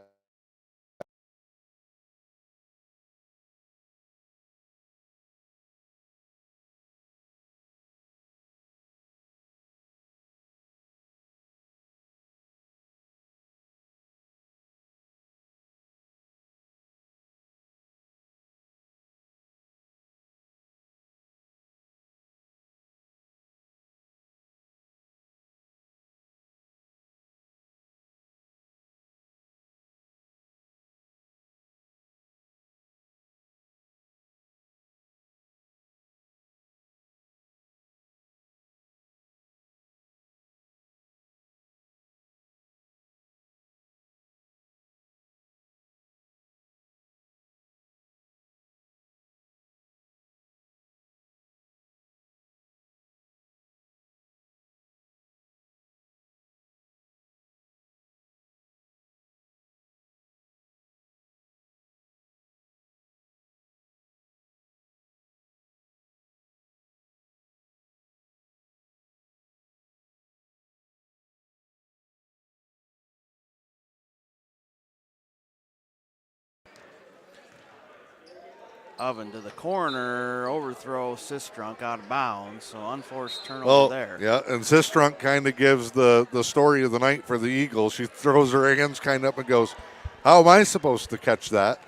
Speaker 3: Oven to the corner, overthrow Sistrunk out of bounds, so unforced turnover there.
Speaker 12: Yeah, and Sistrunk kind of gives the story of the night for the Eagles. She throws her hands kind of up and goes, how am I supposed to catch that?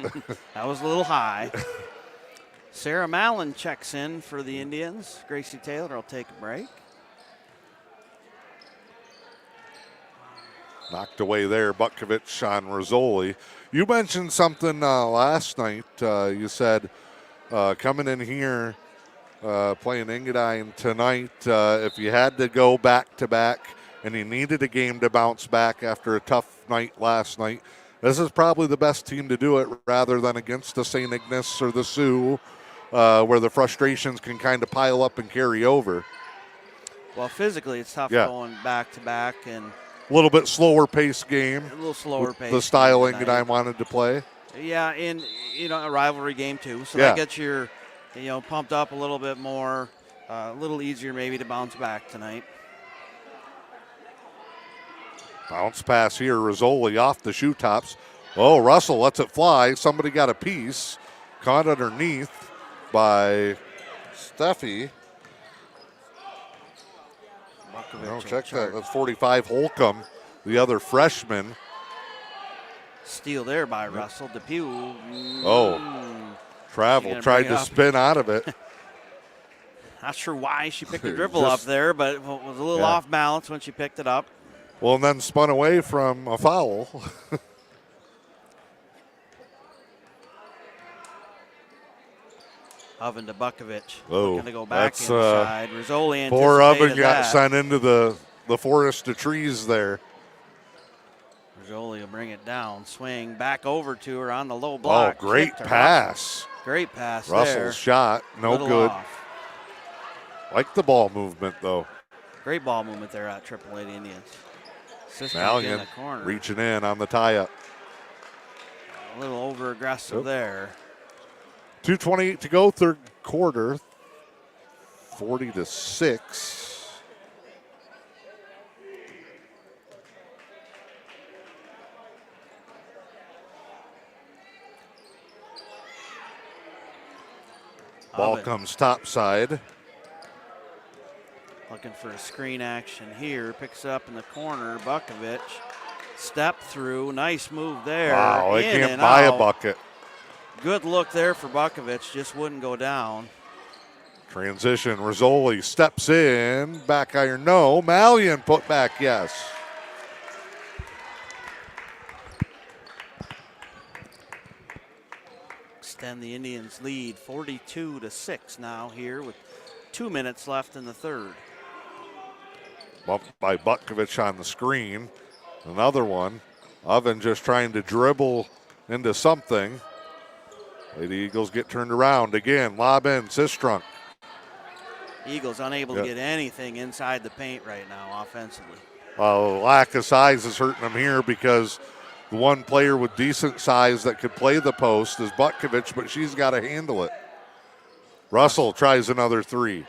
Speaker 3: That was a little high. Sarah Mallon checks in for the Indians. Gracie Taylor will take a break.
Speaker 12: Knocked away there, Bukovic on Rizzoli. You mentioned something last night. You said coming in here, playing Engadine tonight, if you had to go back-to-back and you needed a game to bounce back after a tough night last night, this is probably the best team to do it rather than against the St. Ignace or the Sioux, where the frustrations can kind of pile up and carry over.
Speaker 3: Well, physically it's tough going back-to-back and
Speaker 12: a little bit slower pace game.
Speaker 3: A little slower pace.
Speaker 12: The style Engadine wanted to play.
Speaker 3: Yeah, in a rivalry game too. So that gets your pumped up a little bit more, a little easier maybe to bounce back tonight.
Speaker 12: Bounce pass here, Rizzoli off the shoe tops. Oh, Russell lets it fly. Somebody got a piece. Caught underneath by Steffi. Check that. That's 45 Holcomb, the other freshman.
Speaker 3: Steal there by Russell. Depew.
Speaker 12: Travel. Tried to spin out of it.
Speaker 3: Not sure why she picked the dribble up there, but it was a little off balance when she picked it up.
Speaker 12: Well, and then spun away from a foul.
Speaker 3: Oven to Bukovic.
Speaker 12: Oh,
Speaker 3: looking to go back inside. Rizzoli anticipated
Speaker 12: poor Oven got
Speaker 3: that.
Speaker 12: sent into the forest of trees there.
Speaker 3: Rizzoli will bring it down. Swing back over to her on the low block.
Speaker 12: Oh, great pass.
Speaker 3: Great pass
Speaker 12: Russell's
Speaker 3: there.
Speaker 12: shot, no good.
Speaker 3: Off.
Speaker 12: Like the ball movement, though.
Speaker 3: Great ball movement there at Triple Lady Indians.
Speaker 12: Malian reaching in on the tie-up.
Speaker 3: A little over aggressive there.
Speaker 12: 2:28 to go, third quarter. 40-6. Ball comes topside.
Speaker 3: Looking for a screen action here. Picks up in the corner. Bukovic. Step through. Nice move there.
Speaker 12: Wow, they
Speaker 3: In
Speaker 12: can't
Speaker 3: and
Speaker 12: buy a
Speaker 3: out.
Speaker 12: bucket.
Speaker 3: Good look there for Bukovic. Just wouldn't go down.
Speaker 12: Transition. Rizzoli steps in. Back iron, no. Malian put back, yes.
Speaker 3: Extend the Indians' lead 42-6 now here with 2 minutes left in the third.
Speaker 12: Bumped by Butkovich on the screen. Another one. Oven just trying to dribble into something. Lady Eagles get turned around again. Lob in, Sistrunk.
Speaker 3: Eagles unable to get anything inside the paint right now offensively.
Speaker 12: Lack of size is hurting them here because the one player with decent size that could play the post is Butkovich, but she's got to handle it. Russell tries another three.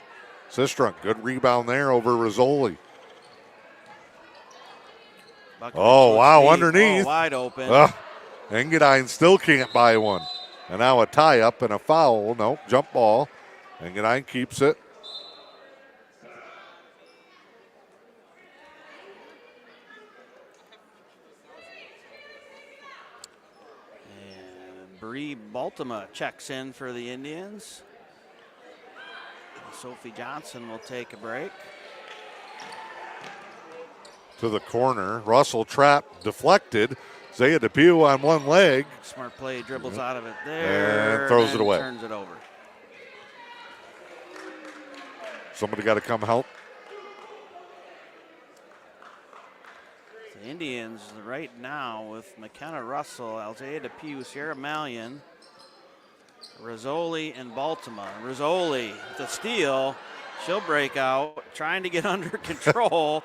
Speaker 12: Sistrunk, good rebound there over Rizzoli. Oh, wow,
Speaker 3: deep.
Speaker 12: underneath.
Speaker 3: Oh, wide open.
Speaker 12: Engadine still can't buy one. And now a tie-up and a foul. Nope, jump ball. Engadine keeps it.
Speaker 3: And Bree Baltima checks in for the Indians. Sophie Johnson will take a break.
Speaker 12: To the corner. Russell trap deflected. Zaya DePew on one leg.
Speaker 3: Smart play, dribbles out of it there.
Speaker 12: And throws it away.
Speaker 3: Turns it over.
Speaker 12: Somebody got to come help.
Speaker 3: The Indians right now with McKenna Russell, Alzea DePew, Sierra Malian, Rizzoli, and Baltima. Rizzoli with the steal. She'll break out, trying to get under control.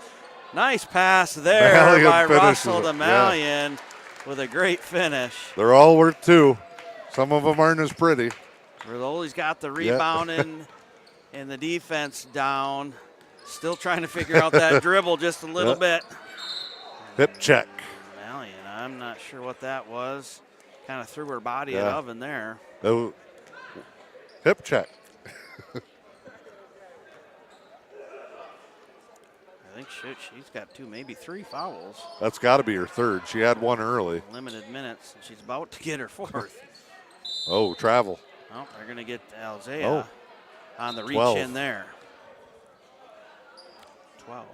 Speaker 3: Nice pass there
Speaker 12: Malian
Speaker 3: by Russell
Speaker 12: finishes
Speaker 3: to
Speaker 12: it,
Speaker 3: Malian with a great finish.
Speaker 12: They're all worth two. Some of them aren't as pretty.
Speaker 3: Rizzoli's got the rebound and the defense down. Still trying to figure out that dribble just a little bit.
Speaker 12: Hip check.
Speaker 3: Malian, I'm not sure what that was. Kind of threw her body at Oven there.
Speaker 12: Oh, hip check.
Speaker 3: I think she's got 2, maybe 3 fouls.
Speaker 12: That's got to be her third. She had one early.
Speaker 3: Limited minutes, and she's about to get her 4th.
Speaker 12: Oh, travel.
Speaker 3: Well, they're going to get Alzea on the reach
Speaker 12: 12.
Speaker 3: in there. 12.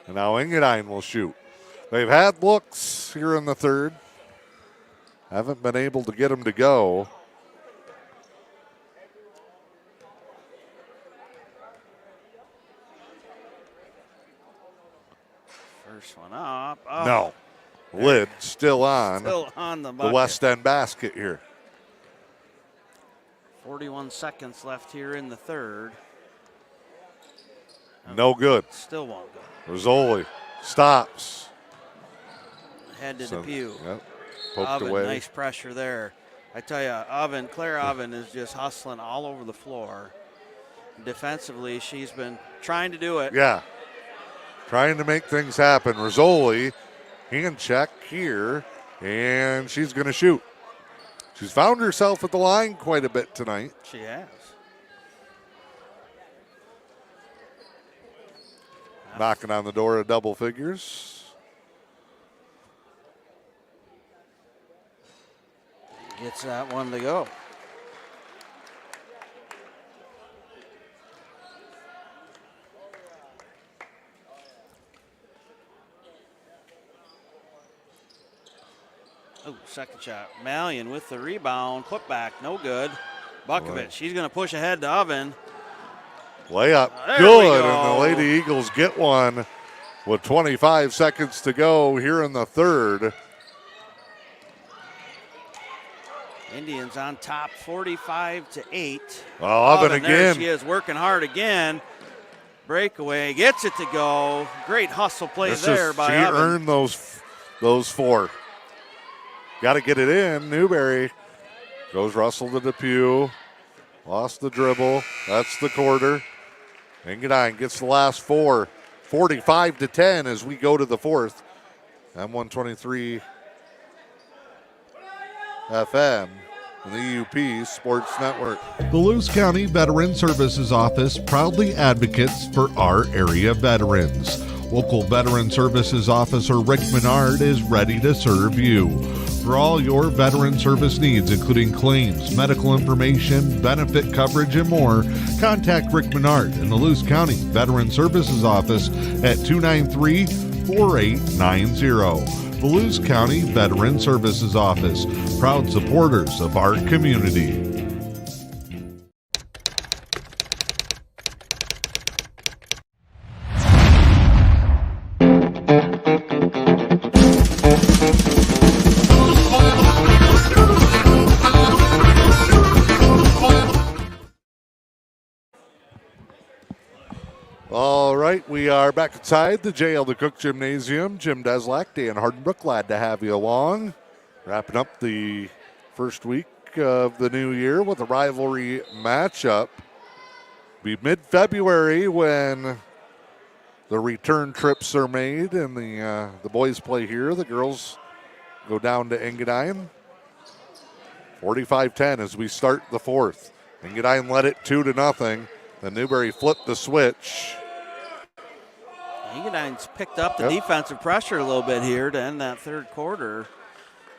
Speaker 12: And now Engadine will shoot. They've had looks here in the third. Haven't been able to get them to go.
Speaker 3: First one up.
Speaker 12: No. Lid still on.
Speaker 3: Still on the
Speaker 12: the
Speaker 3: bucket.
Speaker 12: West End basket here.
Speaker 3: 41 seconds left here in the third.
Speaker 12: No good.
Speaker 3: Still won't go.
Speaker 12: Rizzoli stops.
Speaker 3: Head to DePew.
Speaker 12: Yep. Poked
Speaker 3: Oven,
Speaker 12: away.
Speaker 3: nice pressure there. I tell you, Claire Oven is just hustling all over the floor. Defensively, she's been trying to do it.
Speaker 12: Yeah. Trying to make things happen. Rizzoli, hand check here, and she's going to shoot. She's found herself at the line quite a bit tonight.
Speaker 3: She has.
Speaker 12: Knocking on the door of double figures.
Speaker 3: Gets that one to go. Oh, second shot. Malian with the rebound. Put back, no good. Bukovic, she's going to push ahead to Oven.
Speaker 12: Layup,
Speaker 3: There we
Speaker 12: good,
Speaker 3: go.
Speaker 12: and the Lady Eagles get one with 25 seconds to go here in the third.
Speaker 3: Indians on top, 45-8.
Speaker 12: Oh, Oven
Speaker 3: there
Speaker 12: again.
Speaker 3: she is working hard again. Breakaway, gets it to go. Great hustle play there by
Speaker 12: She
Speaker 3: Oven.
Speaker 12: earned those 4. got to get it in. Newberry goes Russell to Depew. Lost the dribble. That's the quarter. Engadine gets the last four. 45-10 as we go to the fourth. M123 FM and the E.U.P Sports Network.
Speaker 1: The Lewis County Veteran Services Office proudly advocates for our area veterans. Local Veteran Services Officer Rick Menard is ready to serve you. For all your veteran service needs, including claims, medical information, benefit coverage, and more, contact Rick Menard in the Lewis County Veteran Services Office at 293-4890. The Lewis County Veteran Services Office, proud supporters of our community.
Speaker 12: All right, we are back inside the JL the Cook Gymnasium. Jim Deslack, Dan Hardenbrook, glad to have you along. Wrapping up the first week of the new year with a rivalry matchup. Be mid-February when the return trips are made and the boys play here. The girls go down to Engadine. 45-10 as we start the fourth. Engadine led it 2-0. Then Newberry flipped the switch.
Speaker 3: Engadine's picked up the defensive pressure a little bit here to end that third quarter.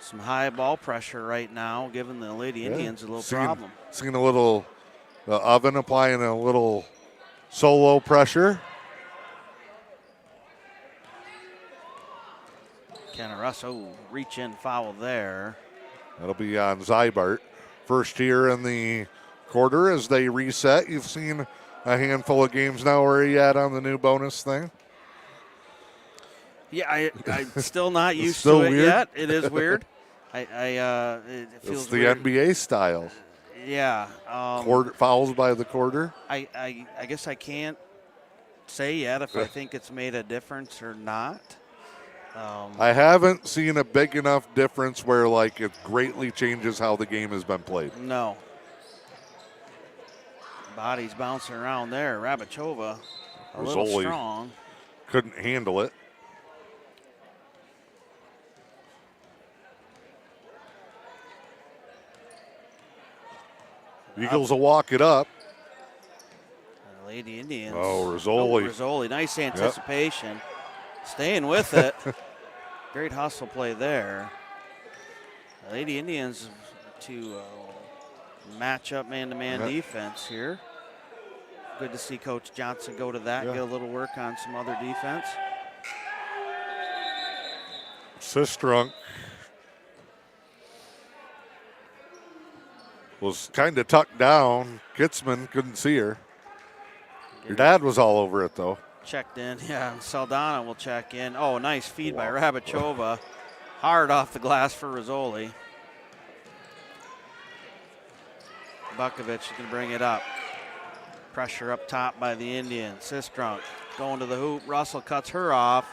Speaker 3: Some high ball pressure right now, giving the Lady Indians a little problem.
Speaker 12: Seeing a little Oven applying a little solo pressure.
Speaker 3: Kenna Russo reach in foul there.
Speaker 12: That'll be on Zybart. First here in the quarter as they reset. You've seen a handful of games now. Where are you at on the new bonus thing?
Speaker 3: Yeah, I'm still not used
Speaker 12: still
Speaker 3: to it
Speaker 12: weird?
Speaker 3: yet. It is weird. It feels
Speaker 12: It's the
Speaker 3: weird.
Speaker 12: NBA style.
Speaker 3: Yeah.
Speaker 12: Quarter fouls by the quarter.
Speaker 3: I guess I can't say yet if I think it's made a difference or not.
Speaker 12: I haven't seen a big enough difference where like it greatly changes how the game has been played.
Speaker 3: No. Bodies bouncing around there. Rabachova a little
Speaker 12: Rizzoli
Speaker 3: strong.
Speaker 12: couldn't handle it. Eagles will walk it up.
Speaker 3: Lady Indians.
Speaker 12: Oh, Rizzoli.
Speaker 3: Rizzoli, nice anticipation. Staying with it. Great hustle play there. Lady Indians to match up man-to-man defense here. Good to see Coach Johnson go to that, get a little work on some other defense.
Speaker 12: Sistrunk was kind of tucked down. Kitzman couldn't see her. Your dad was all over it, though.
Speaker 3: Checked in, yeah. Saldana will check in. Oh, nice feed by Rabachova. Hard off the glass for Rizzoli. Bukovich can bring it up. Pressure up top by the Indians. Sistrunk going to the hoop. Russell cuts her off.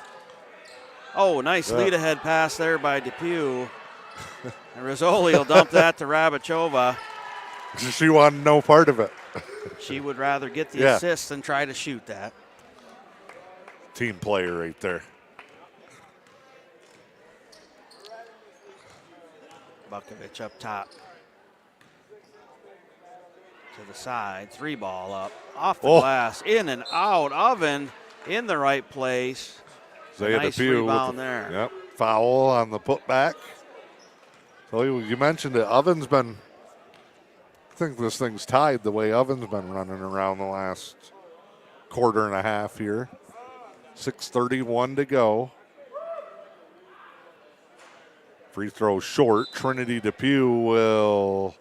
Speaker 3: Oh, nice lead ahead pass there by Depew. And Rizzoli will dump that to Rabachova.
Speaker 12: She wanted no part of it.
Speaker 3: She would rather get the assist than try to shoot that.
Speaker 12: Team player right there.
Speaker 3: Bukovich up top. To the side, 3-ball up. Off the glass, in and out. Oven in the right place. Nice rebound there.
Speaker 12: Yep, foul on the putback. So you mentioned it. Oven's been, I think this thing's tied the way Oven's been running around the last quarter and a half here. 6:31 to go. Free throw short. Trinity Depew will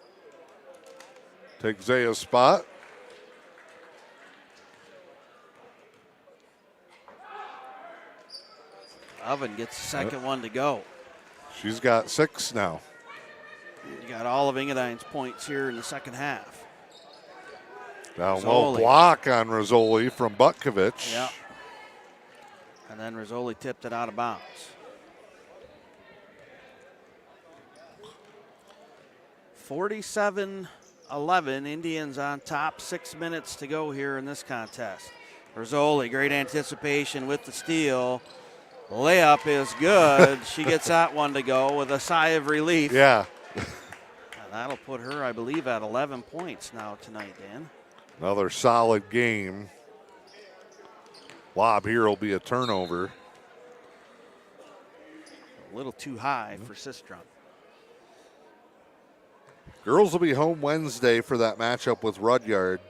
Speaker 12: take Zaya's spot.
Speaker 3: Oven gets the second one to go.
Speaker 12: She's got 6 now.
Speaker 3: You got all of Engadine's points here in the second half.
Speaker 12: Now low block on Rizzoli from Butkovich.
Speaker 3: Yeah. And then Rizzoli tipped it out of bounds. 47-11, Indians on top, 6 minutes to go here in this contest. Rizzoli, great anticipation with the steal. Layup is good. She gets that one to go with a sigh of relief.
Speaker 12: Yeah.
Speaker 3: And that'll put her, I believe, at 11 points now tonight, Dan.
Speaker 12: Another solid game. Lob here will be a turnover.
Speaker 3: A little too high for Sistrunk.
Speaker 12: Girls will be home Wednesday for that matchup with Rudyard.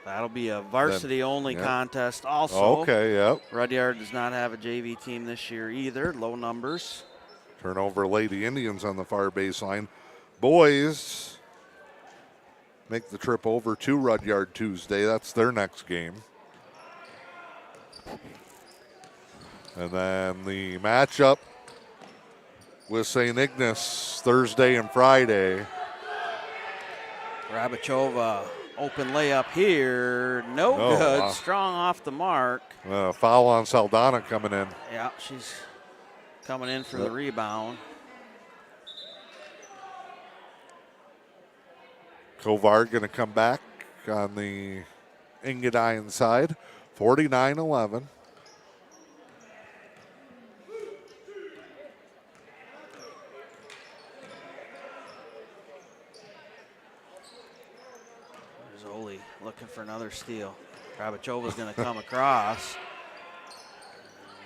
Speaker 3: That'll be a varsity-only contest also.
Speaker 12: Okay, yep.
Speaker 3: Rudyard does not have a JV team this year either, low numbers.
Speaker 12: Turnover Lady Indians on the far baseline. Boys make the trip over to Rudyard Tuesday. That's their next game. And then the matchup with St. Ignace Thursday and Friday.
Speaker 3: Rabachova, open layup here. No good. Wow. Strong off the mark.
Speaker 12: Foul on Saldana coming in.
Speaker 3: Yeah, she's coming in for the rebound.
Speaker 12: Kovar going to come back on the Engadine side. 49-11.
Speaker 3: Looking for another steal. Rabachova's going to come across.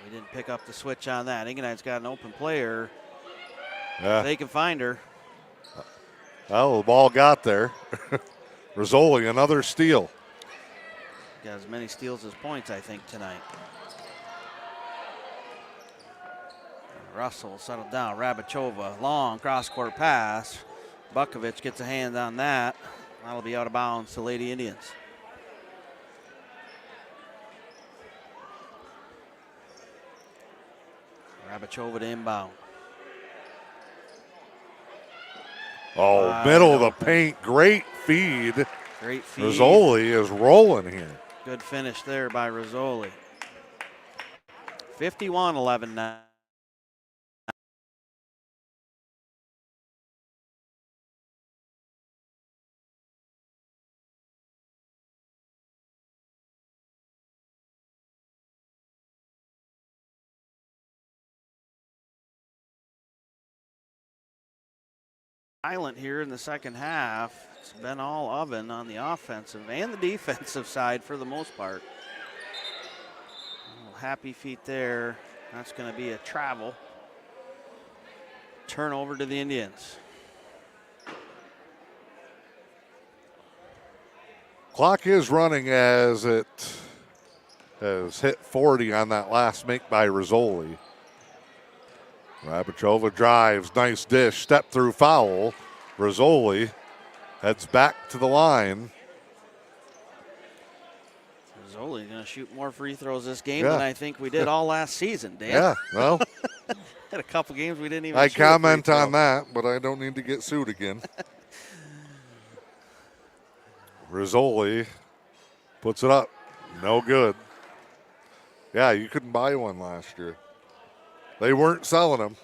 Speaker 3: We didn't pick up the switch on that. Engadine's got an open player.
Speaker 12: Yeah.
Speaker 3: They can find her.
Speaker 12: Well, the ball got there. Rizzoli, another steal.
Speaker 3: Got as many steals as points, I think, tonight. Russell settled down. Rabachova, long cross-court pass. Bukovic gets a hand on that. That'll be out of bounds to Lady Indians. Rabachova to inbound.
Speaker 12: Oh, middle of the paint. Great feed.
Speaker 3: Great feed.
Speaker 12: Rizzoli is rolling here.
Speaker 3: Good finish there by Rizzoli. 51-11 now. Silent here in the second half. It's been all oven on the offensive and the defensive side for the most part. Oh, happy feet there. That's going to be a travel. Turnover to the Indians.
Speaker 12: Clock is running as it has hit 40 on that last make by Rizzoli. Rabachova drives, nice dish, step through foul. Rizzoli heads back to the line.
Speaker 3: Rizzoli going to shoot more free throws this game than I think we did all last season, Dan.
Speaker 12: Yeah, well.
Speaker 3: Had a couple games we didn't even
Speaker 12: I comment on that, but I don't need to get sued again. Rizzoli puts it up. No good. Yeah, you couldn't buy one last year. They weren't selling them.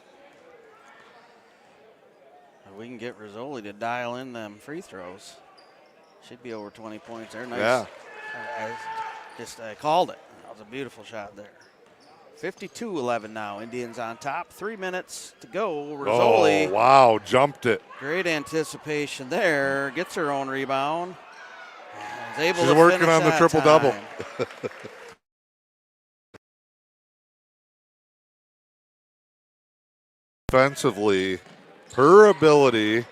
Speaker 3: We can get Rizzoli to dial in them free throws. Should be over 20 points there. Nice.
Speaker 12: Yeah.
Speaker 3: I called it. That was a beautiful shot there. 52-11 now. Indians on top. 3 minutes to go. Rizzoli.
Speaker 12: Oh, wow. Jumped it.
Speaker 3: Great anticipation there. Gets her own rebound. Is able
Speaker 12: She's
Speaker 3: to
Speaker 12: working
Speaker 3: finish
Speaker 12: on the
Speaker 3: that
Speaker 12: triple-double. Offensively, her ability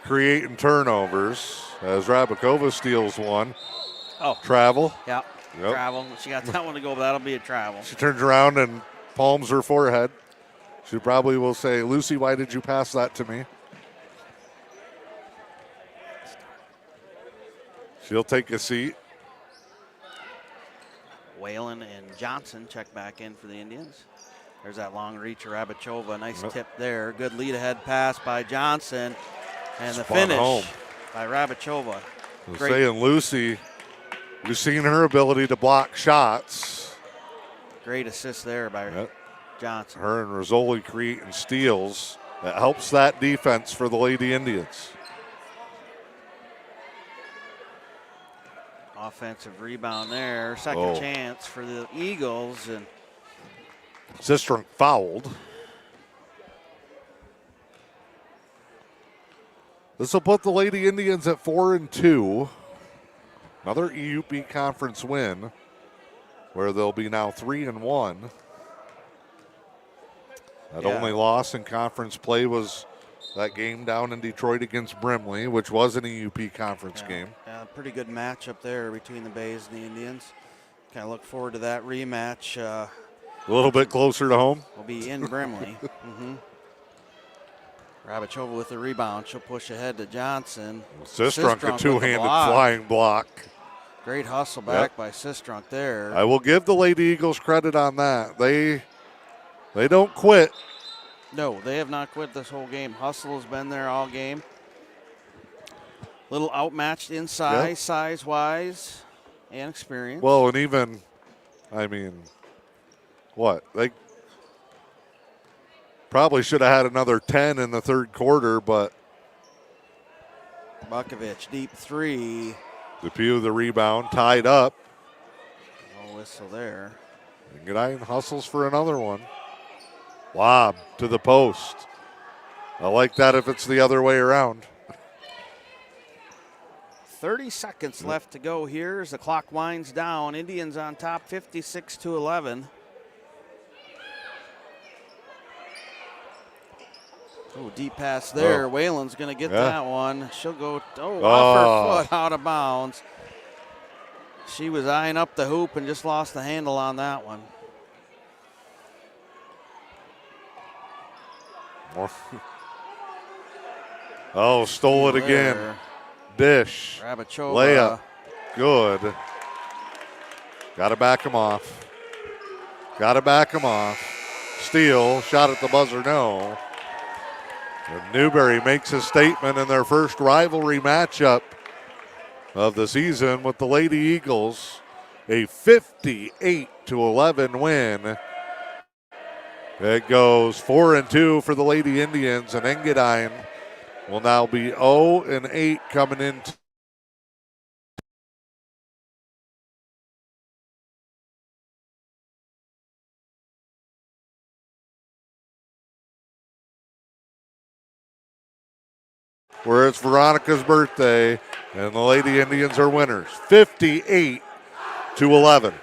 Speaker 12: creating turnovers as Rabakova steals one.
Speaker 3: Oh.
Speaker 12: Travel.
Speaker 3: Yep. Travel. She got that one to go, but that'll be a travel.
Speaker 12: She turns around and palms her forehead. She probably will say, Lucy, why did you pass that to me? She'll take a seat.
Speaker 3: Whalen and Johnson check back in for the Indians. There's that long reach of Rabachova. Nice tip there. Good lead ahead pass by Johnson. And the finish by Rabachova.
Speaker 12: Saying Lucy, we've seen her ability to block shots.
Speaker 3: Great assist there by Johnson.
Speaker 12: Her and Rizzoli creating steals. That helps that defense for the Lady Indians.
Speaker 3: Offensive rebound there. Second chance for the Eagles. And
Speaker 12: Sistrunk fouled. This will put the Lady Indians at 4-2. Another E.U.P conference win, where they'll be now 3-1. That only loss in conference play was that game down in Detroit against Brimley, which was an E.U.P conference game.
Speaker 3: Yeah, pretty good matchup there between the Bays and the Indians. Kind of look forward to that rematch.
Speaker 12: A little bit closer to home.
Speaker 3: Will be in Brimley. Rabachova with the rebound. She'll push ahead to Johnson.
Speaker 12: Sistrunk, a two-handed flying block.
Speaker 3: Great hustle back by Sistrunk there.
Speaker 12: I will give the Lady Eagles credit on that. They don't quit.
Speaker 3: No, they have not quit this whole game. Hustle has been there all game. Little outmatched in size, size-wise, and experience.
Speaker 12: Well, and even, I mean, what? They probably should have had another 10 in the third quarter, but.
Speaker 3: Bukovic, deep three.
Speaker 12: Depew the rebound, tied up.
Speaker 3: No whistle there.
Speaker 12: Engadine hustles for another one. Lob to the post. I like that if it's the other way around.
Speaker 3: 30 seconds left to go here as the clock winds down. Indians on top 56-11. Oh, deep pass there. Whalen's going to get that one. She'll go off her foot out of bounds. She was eyeing up the hoop and just lost the handle on that one.
Speaker 12: Stole it again. Dish.
Speaker 3: Rabachova.
Speaker 12: Layup. Good. Got to back him off. Steal. Shot at the buzzer, no. And Newberry makes a statement in their first rivalry matchup of the season with the Lady Eagles. A 58-11 win. It goes 4-2 for the Lady Indians, and Engadine will now be 0-8 coming in. Where it's Veronica's birthday, and the Lady Indians are winners, 58-11.